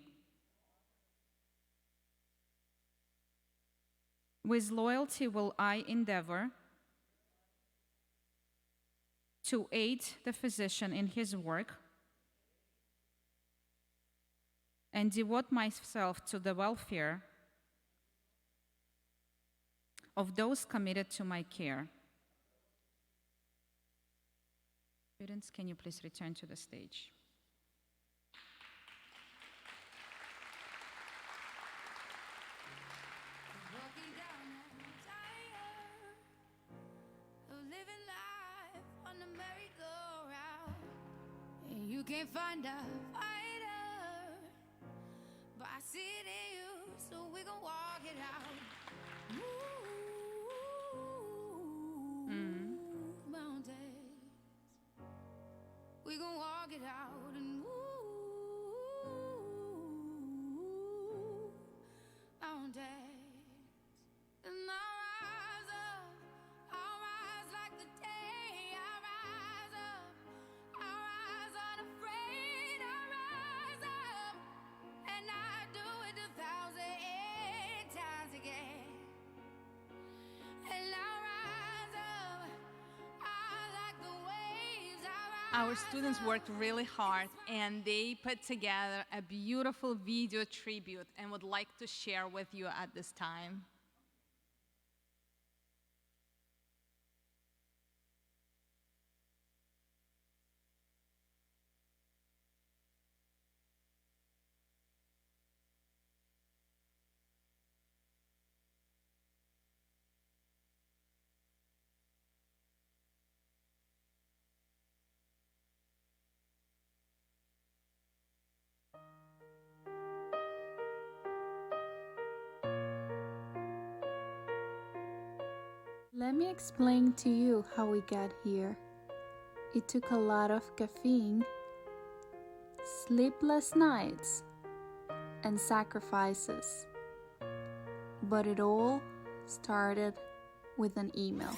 With loyalty will I endeavor to aid the physician in his work and devote myself to the welfare of those committed to my care. Students, can you please return to the stage? Walking down that tire of living life on the merry-go-round, and you can't find a fighter, but I see it in you, so we gon' walk it out. Mountains, we gon' walk it out, and mountains. And I'll rise like the day. I'll rise up, I'll rise unafraid. I'll rise up, and I do it 1,000 times again. And I'll rise up, I like the waves. I'll rise Our students worked really hard and they put together a beautiful video tribute and would like to share with you at this time. Let me explain to you how we got here. It took a lot of caffeine, sleepless nights, and sacrifices. But it all started with an email.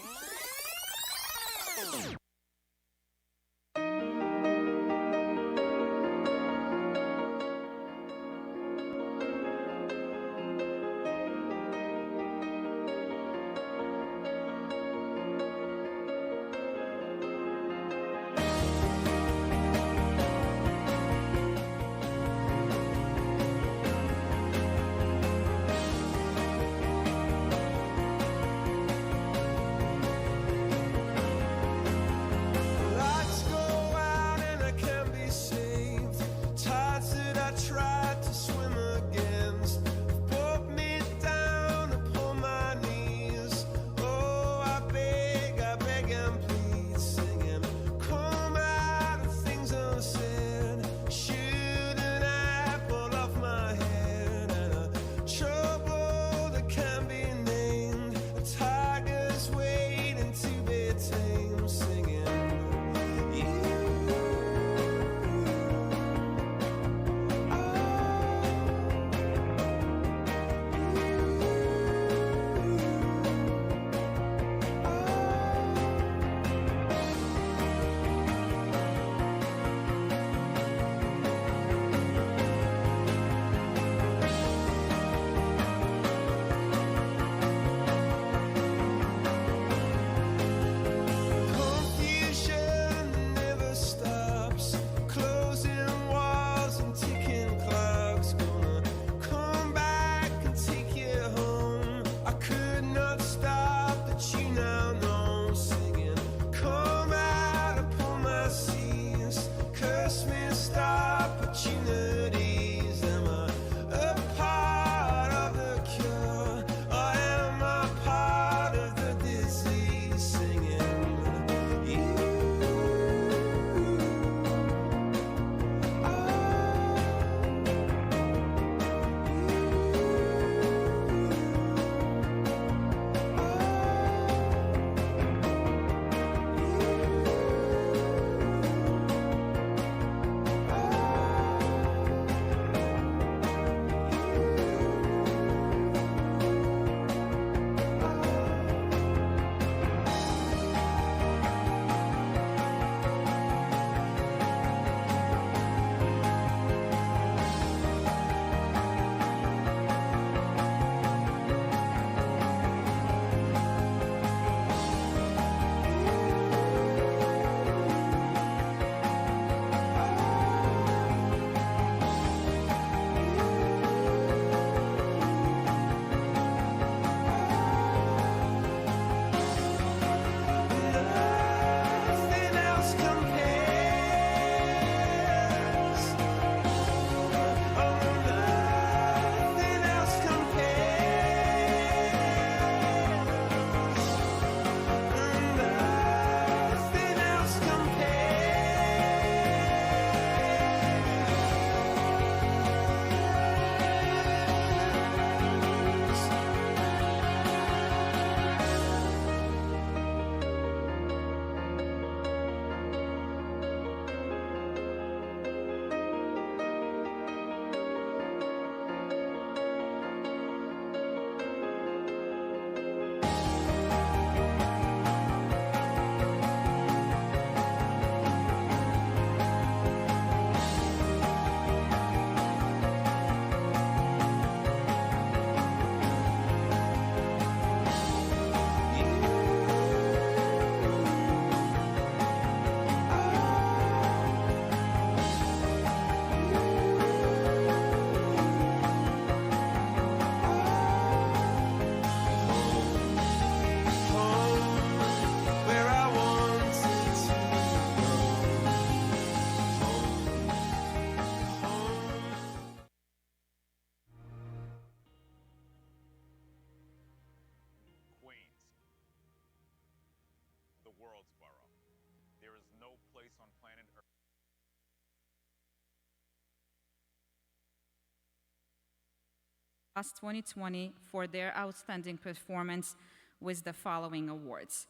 class 2020 for their outstanding performance with the following awards.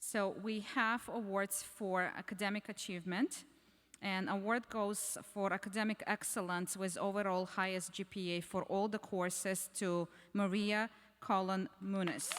So we have awards for academic achievement, and award goes for academic excellence with overall highest GPA for all the courses to Maria Colin Muniz.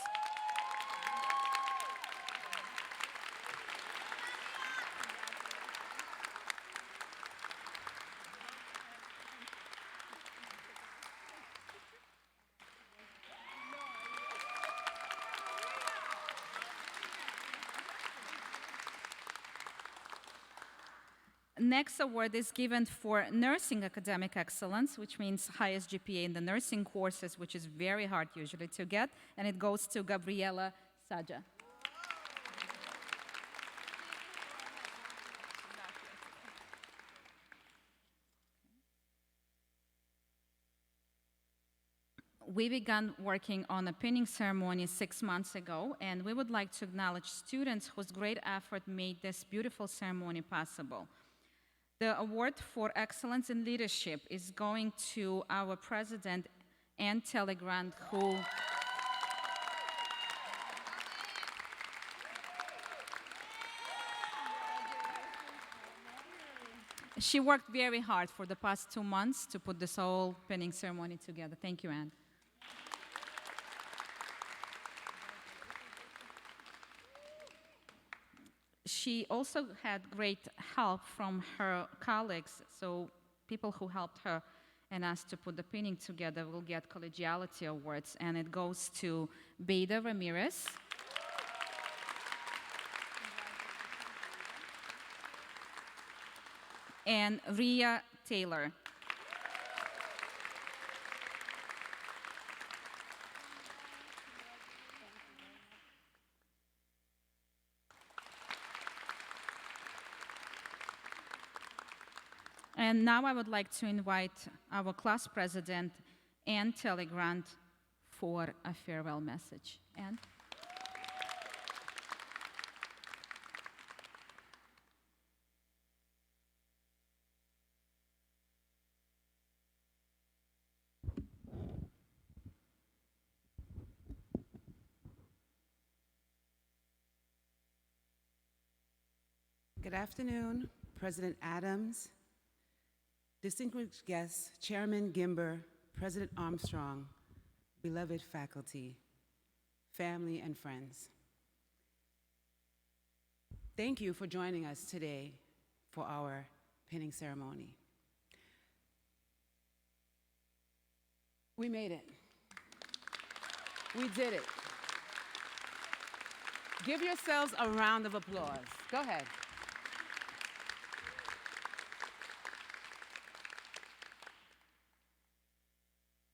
Next award is given for nursing academic excellence, which means highest GPA in the nursing courses, which is very hard usually to get, and it goes to Gabriela Saja. We began working on a pinning ceremony 6 months ago, and we would like to acknowledge students whose great effort made this beautiful ceremony possible. The award for excellence in leadership is going to our president, Ann Telegrand, who she worked very hard for the past 2 months to put this whole pinning ceremony together. Thank you, Ann. She also had great help from her colleagues, so people who helped her and us to put the pinning together will get collegiality awards, and it goes to Beda Ramirez, and Ria Taylor. And now I would like to invite our class president, Ann Telegrand, for a farewell message. Ann? Good afternoon, President Adams, distinguished guests, Chairman Gimber, President Armstrong, beloved faculty, family, and friends. Thank you for joining us today for our pinning ceremony. We made it. We did it. Give yourselves a round of applause. Go ahead.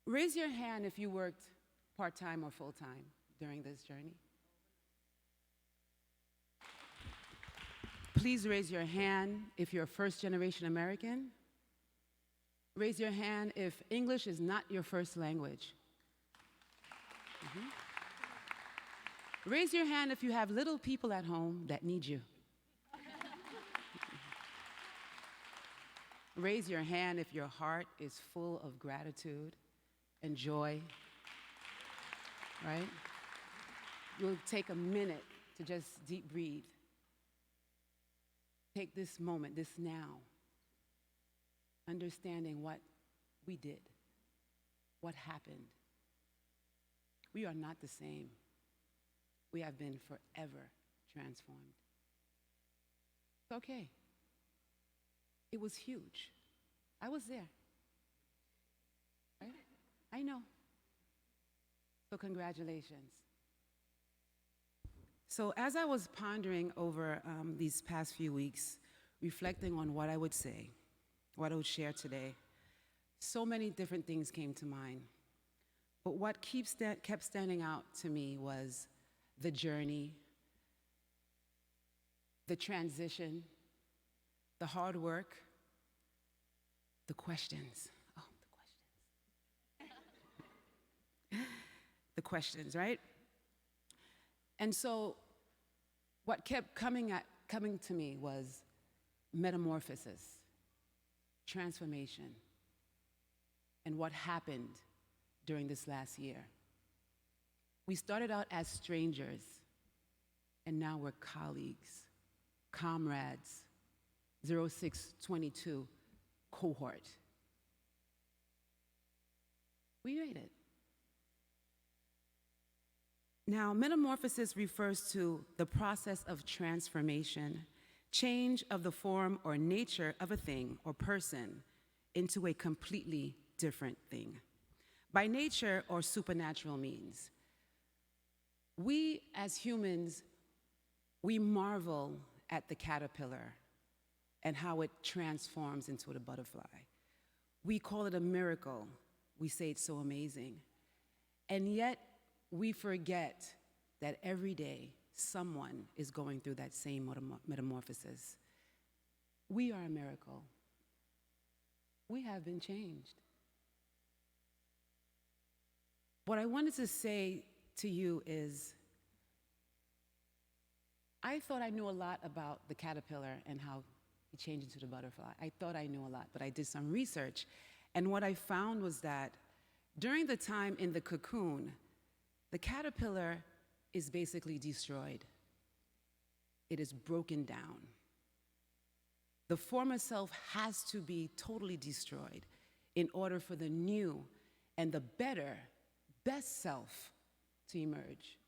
Raise your hand if you worked part-time or full-time during this journey. Please raise your hand if you're a first-generation American. Raise your hand if English is not your first language. Raise your hand if you have little people at home that need you. Raise your hand if your heart is full of gratitude and joy, right? You'll take a minute to just deep breathe. Take this moment, this now, understanding what we did, what happened. We are not the same. We have been forever transformed. It's okay. It was huge. I was there. Right? I know. So congratulations. So as I was pondering over these past few weeks, reflecting on what I would say, what I would share today, so many different things came to mind. But what kept standing out to me was the journey, the transition, the hard work, the questions. Oh, the questions, right? And so what kept coming to me was metamorphosis, transformation, and what happened during this last year. We started out as strangers, and now we're colleagues, comrades, 0622 cohort. We made it. Now, metamorphosis refers to the process of transformation, change of the form or nature of a thing or person into a completely different thing. By nature or supernatural means. We as humans, we marvel at the caterpillar and how it transforms into the butterfly. We call it a miracle. We say it's so amazing. And yet, we forget that every day someone is going through that same metamorphosis. We are a miracle. We have been changed. What I wanted to say to you is, I thought I knew a lot about the caterpillar and how he changed into the butterfly. I thought I knew a lot, but I did some research. And what I found was that during the time in the cocoon, the caterpillar is basically destroyed. It is broken down. The former self has to be totally destroyed in order for the new and the better, best self to emerge.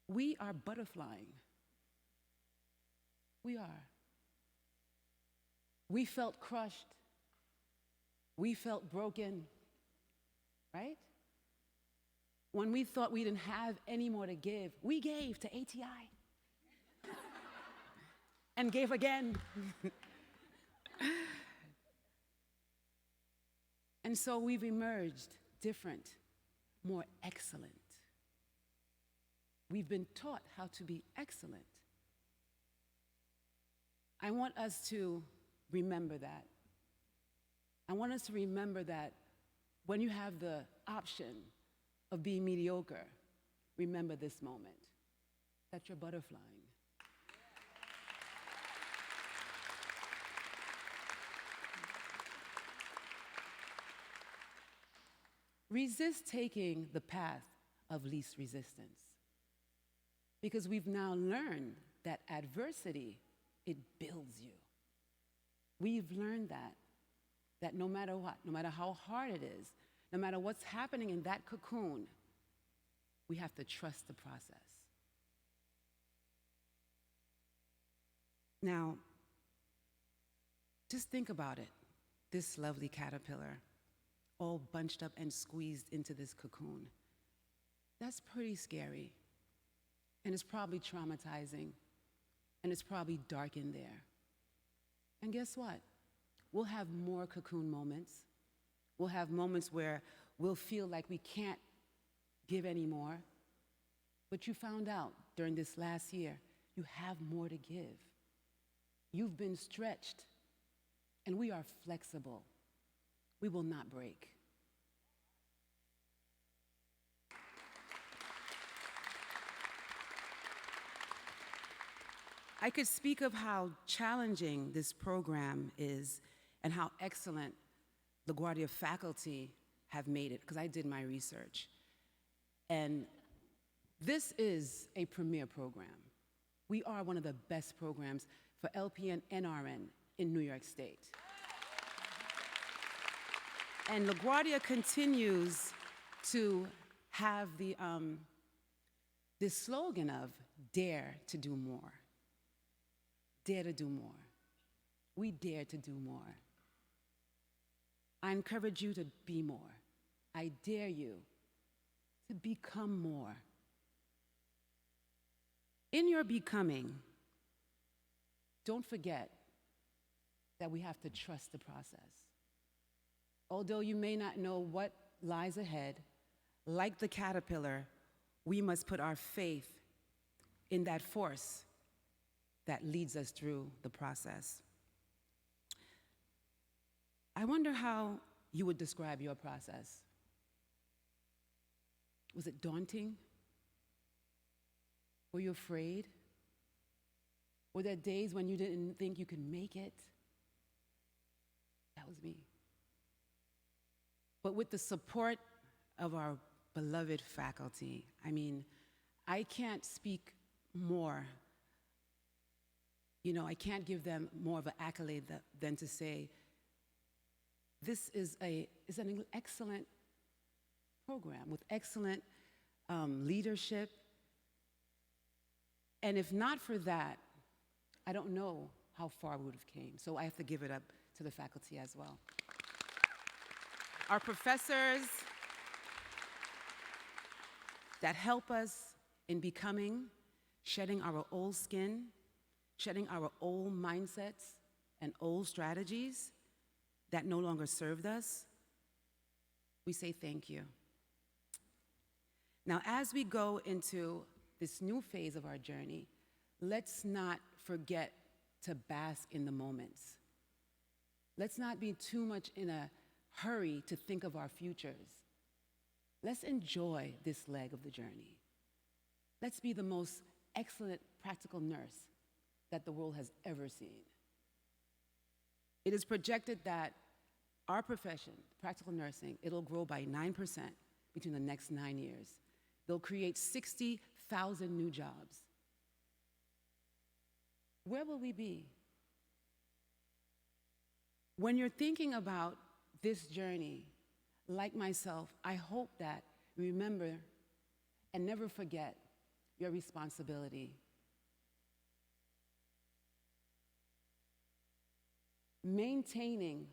We are butterflying. We are. We felt crushed. We felt broken, right? When we thought we didn't have any more to give, we gave to ATI. And gave again. And so we've emerged different, more excellent. We've been taught how to be excellent. I want us to remember that. I want us to remember that when you have the option of being mediocre, remember this moment, that you're butterflying. Resist taking the path of least resistance. Because we've now learned that adversity, it builds you. We've learned that no matter what, no matter how hard it is, no matter what's happening in that cocoon, we have to trust the process. Now, just think about it. This lovely caterpillar, all bunched up and squeezed into this cocoon. That's pretty scary. And it's probably traumatizing. And it's probably dark in there. And guess what? We'll have more cocoon moments. We'll have moments where we'll feel like we can't give anymore. But you found out during this last year, you have more to give. You've been stretched. And we are flexible. We will not break. I could speak of how challenging this program is and how excellent LaGuardia faculty have made it, because I did my research. And this is a premier program. We are one of the best programs for LPN and RN in New York State. And LaGuardia continues to have this slogan of dare to do more. Dare to do more. We dare to do more. I encourage you to be more. I dare you to become more. In your becoming, don't forget that we have to trust the process. Although you may not know what lies ahead, like the caterpillar, we must put our faith in that force that leads us through the process. I wonder how you would describe your process. Was it daunting? Were you afraid? Were there days when you didn't think you could make it? That was me. but with the support of our beloved faculty. I mean, I can't speak more. You know, I can't give them more of an accolade than to say, this is an excellent program with excellent leadership. And if not for that, I don't know how far we would have came. So I have to give it up to the faculty as well. Our professors that help us in becoming, shedding our old skin, shedding our old mindsets and old strategies that no longer served us, we say thank you. Now, as we go into this new phase of our journey, let's not forget to bask in the moments. Let's not be too much in a hurry to think of our futures. Let's enjoy this leg of the journey. Let's be the most excellent practical nurse that the world has ever seen. It is projected that our profession, practical nursing, it'll grow by 9% between the next 9 years. They'll create 60,000 new jobs. Where will we be? When you're thinking about this journey, like myself, I hope that you remember and never forget your responsibility. Maintaining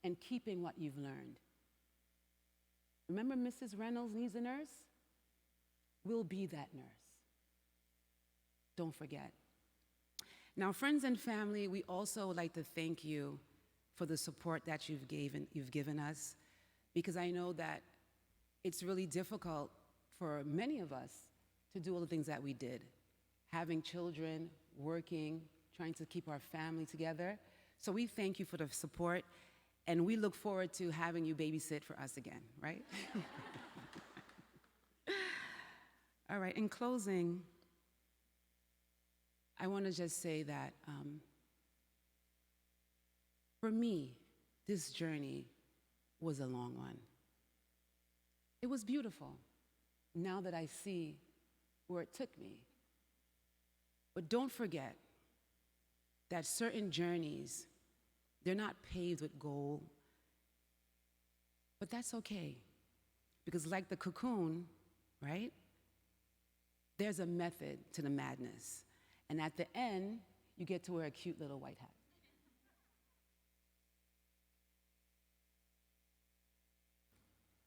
and keeping what you've learned. Remember Mrs. Reynolds needs a nurse? We'll be that nurse. Don't forget. Now, friends and family, we also would like to thank you for the support that you've given us, because I know that it's really difficult for many of us to do all the things that we did. Having children, working, trying to keep our family together. So we thank you for the support, and we look forward to having you babysit for us again, right? All right, in closing, I want to just say that for me, this journey was a long one. It was beautiful, now that I see where it took me. But don't forget that certain journeys, they're not paved with gold, but that's okay. Because like the cocoon, right? There's a method to the madness. And at the end, you get to wear a cute little white hat.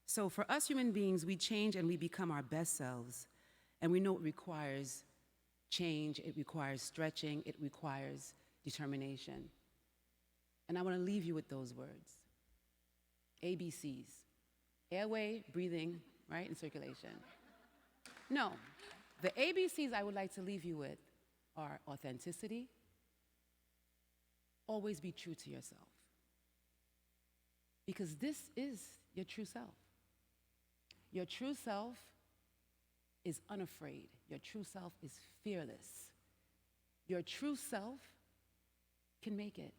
So for us human beings, we change and we become our best selves. And we know it requires change, it requires stretching, it requires determination. And I want to leave you with those words. ABCs. Airway, breathing, right, and circulation. No, the ABCs I would like to leave you with are authenticity. Always be true to yourself. Because this is your true self. Your true self is unafraid. Your true self is fearless. Your true self can make it.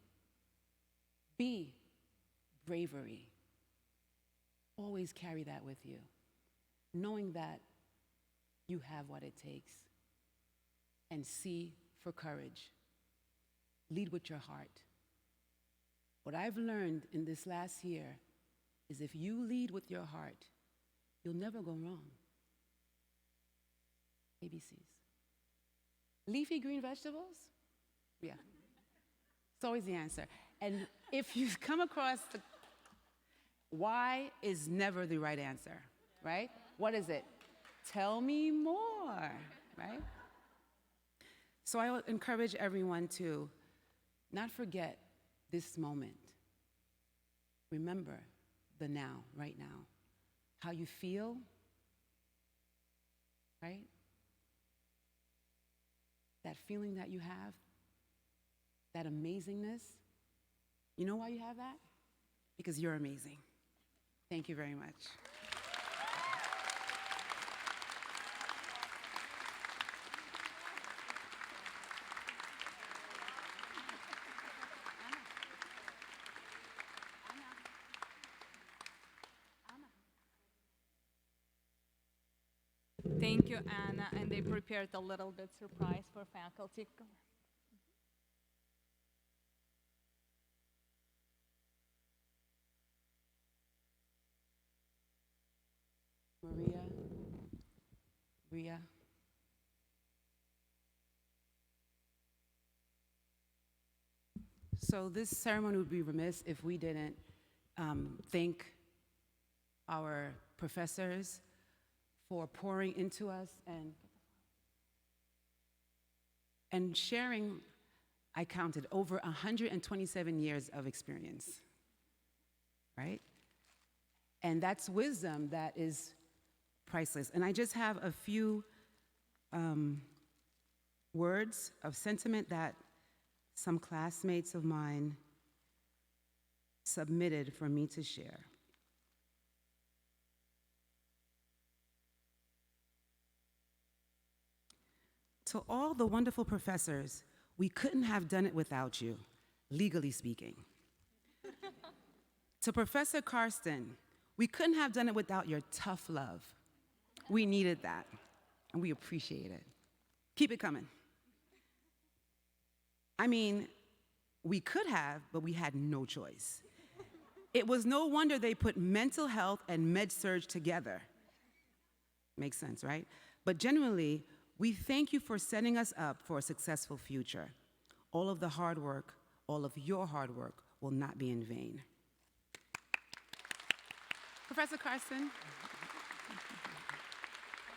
Be bravery. Always carry that with you, knowing that you have what it takes. And C for courage. Lead with your heart. What I've learned in this last year is if you lead with your heart, you'll never go wrong. ABCs. Leafy green vegetables? Yeah. It's always the answer. And if you've come across the why is never the right answer, right? What is it? Tell me more, right? So I would encourage everyone to not forget this moment. Remember the now, right now. How you feel, right? That feeling that you have, that amazingness. You know why you have that? Because you're amazing. Thank you very much. Thank you, Anna. And they prepared a little bit surprise for faculty. Maria, Ria. So this ceremony would be remiss if we didn't thank our professors for pouring into us and sharing. I counted over 127 years of experience, right? And that's wisdom that is priceless. And I just have a few words of sentiment that some classmates of mine submitted for me to share. To all the wonderful professors, we couldn't have done it without you, legally speaking. To Professor Karsten, we couldn't have done it without your tough love. We needed that, and we appreciate it. Keep it coming. I mean, we could have, but we had no choice. It was no wonder they put mental health and med-surg together. Makes sense, right? But genuinely, we thank you for setting us up for a successful future. All of the hard work, all of your hard work will not be in vain. Professor Karsten.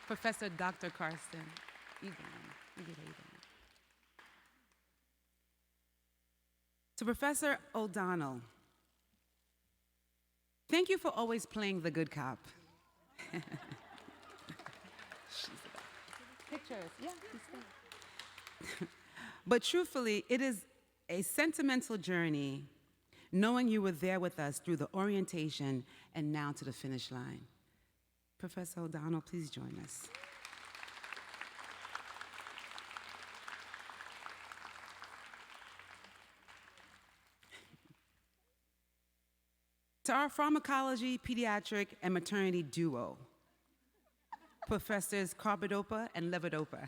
Professor Dr. Karsten. To Professor O'Donnell, thank you for always playing the good cop. Pictures, yeah. But truthfully, it is a sentimental journey knowing you were there with us through the orientation and now to the finish line. Professor O'Donnell, please join us. To our pharmacology, pediatric, and maternity duo, Professors Carbidopa and Levodopa.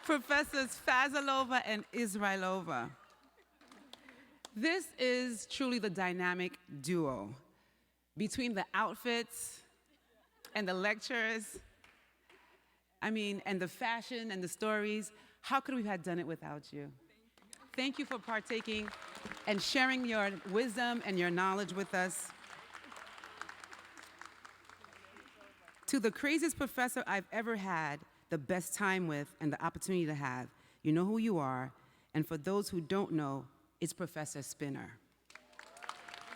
Professors Fazilova and Israilova. This is truly the dynamic duo between the outfits and the lectures, and the fashion and the stories. How could we have done it without you? Thank you for partaking and sharing your wisdom and your knowledge with us. To the craziest professor I've ever had the best time with and the opportunity to have, you know who you are. And for those who don't know, it's Professor Spinner.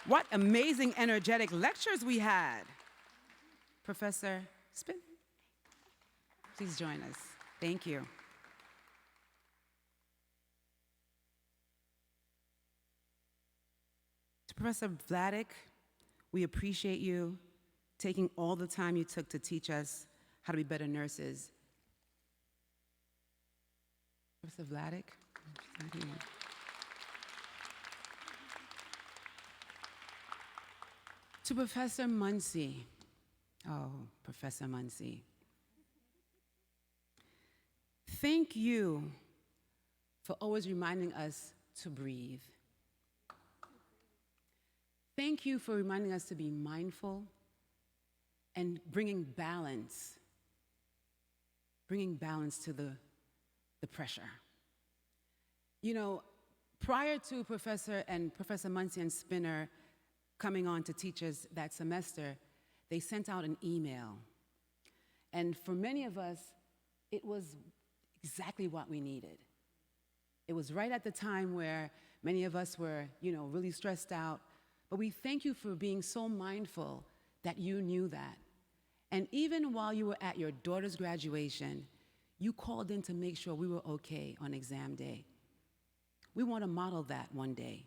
What amazing, energetic lectures we had. Professor Spin, please join us. Thank you. To Professor Vladeck, we appreciate you taking all the time you took to teach us how to be better nurses. Professor Vladeck? To Professor Muncy. Oh, Professor Muncy. Thank you for always reminding us to breathe. Thank you for reminding us to be mindful and bringing balance to the pressure. You know, prior to Professor Muncy and Spinner coming on to teach us that semester, they sent out an email. And for many of us, it was exactly what we needed. It was right at the time where many of us were, really stressed out. But we thank you for being so mindful that you knew that. And even while you were at your daughter's graduation, you called in to make sure we were okay on exam day. We want to model that one day.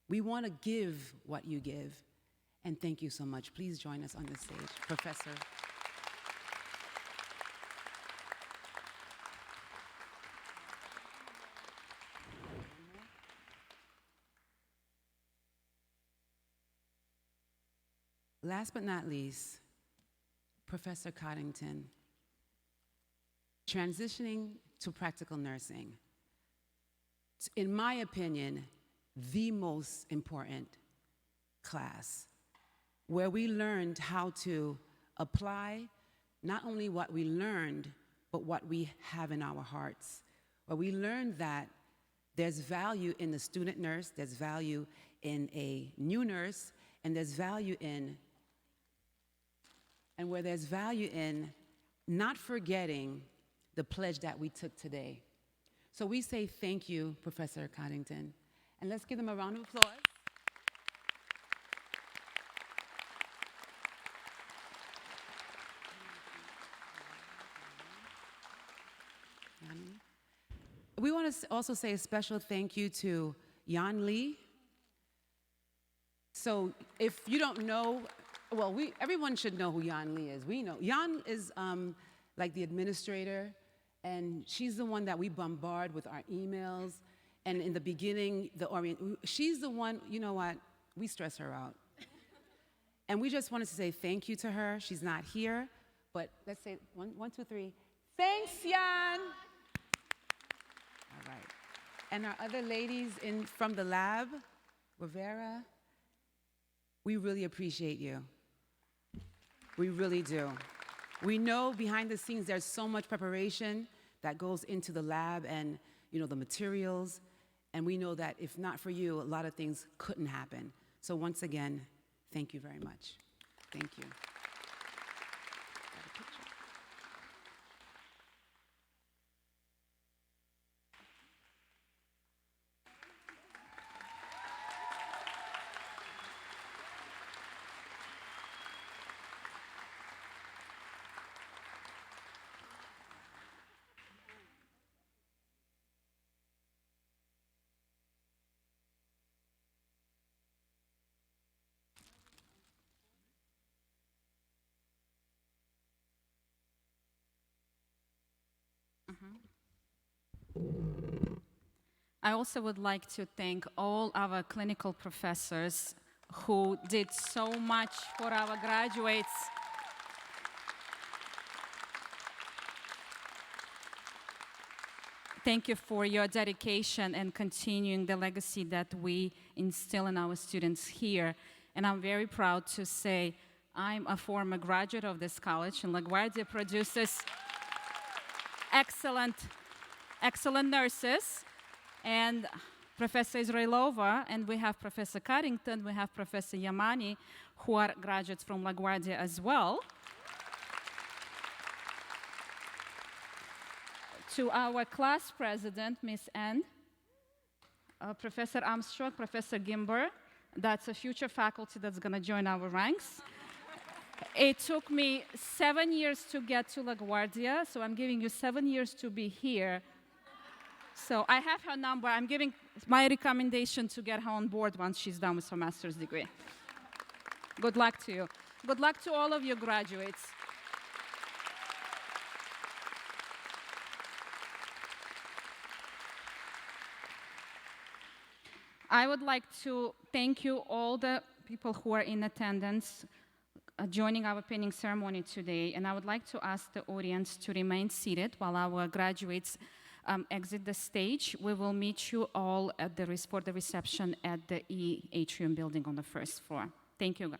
We want to give what you give. And thank you so much. Please join us on the stage, Professor. Last but not least, Professor Coddington, transitioning to practical nursing, in my opinion, the most important class, where we learned how to apply not only what we learned, but what we have in our hearts. Where we learned that there's value in the student nurse, there's value in a new nurse, and there's value in, and where there's value in not forgetting the pledge that we took today. So we say thank you, Professor Coddington, and let's give them a round of applause. We want to also say a special thank you to Yan Lee. So if you don't know, well, everyone should know who Yan Lee is. We know. Yan is like the administrator, and she's the one that we bombard with our emails. And in the beginning, she's the one, you know what, we stress her out. And we just wanted to say thank you to her. She's not here, but let's say one, two, three. Thanks, Yan. All right. And our other ladies from the lab, Rivera, we really appreciate you. We really do. We know behind the scenes there's so much preparation that goes into the lab and the materials, and we know that if not for you, a lot of things couldn't happen. So once again, thank you very much. Thank you. I also would like to thank all our clinical professors who did so much for our graduates. Thank you for your dedication and continuing the legacy that we instill in our students here. And I'm very proud to say I'm a former graduate of this college, and LaGuardia produces excellent nurses. And Professor Israilova, and we have Professor Coddington, we have Professor Yamani, who are graduates from LaGuardia as well. To our class president, Miss Ann, Professor Armstrong, Professor Gimber, that's a future faculty that's going to join our ranks. It took me 7 years to get to LaGuardia, so I'm giving you 7 years to be here. So I have her number. I'm giving my recommendation to get her on board once she's done with her master's degree. Good luck to you. Good luck to all of you graduates. I would like to thank you, all the people who are in attendance, joining our pinning ceremony today. And I would like to ask the audience to remain seated while our graduates exit the stage. We will meet you all for the reception at the E Atrium building on the first floor. Thank you.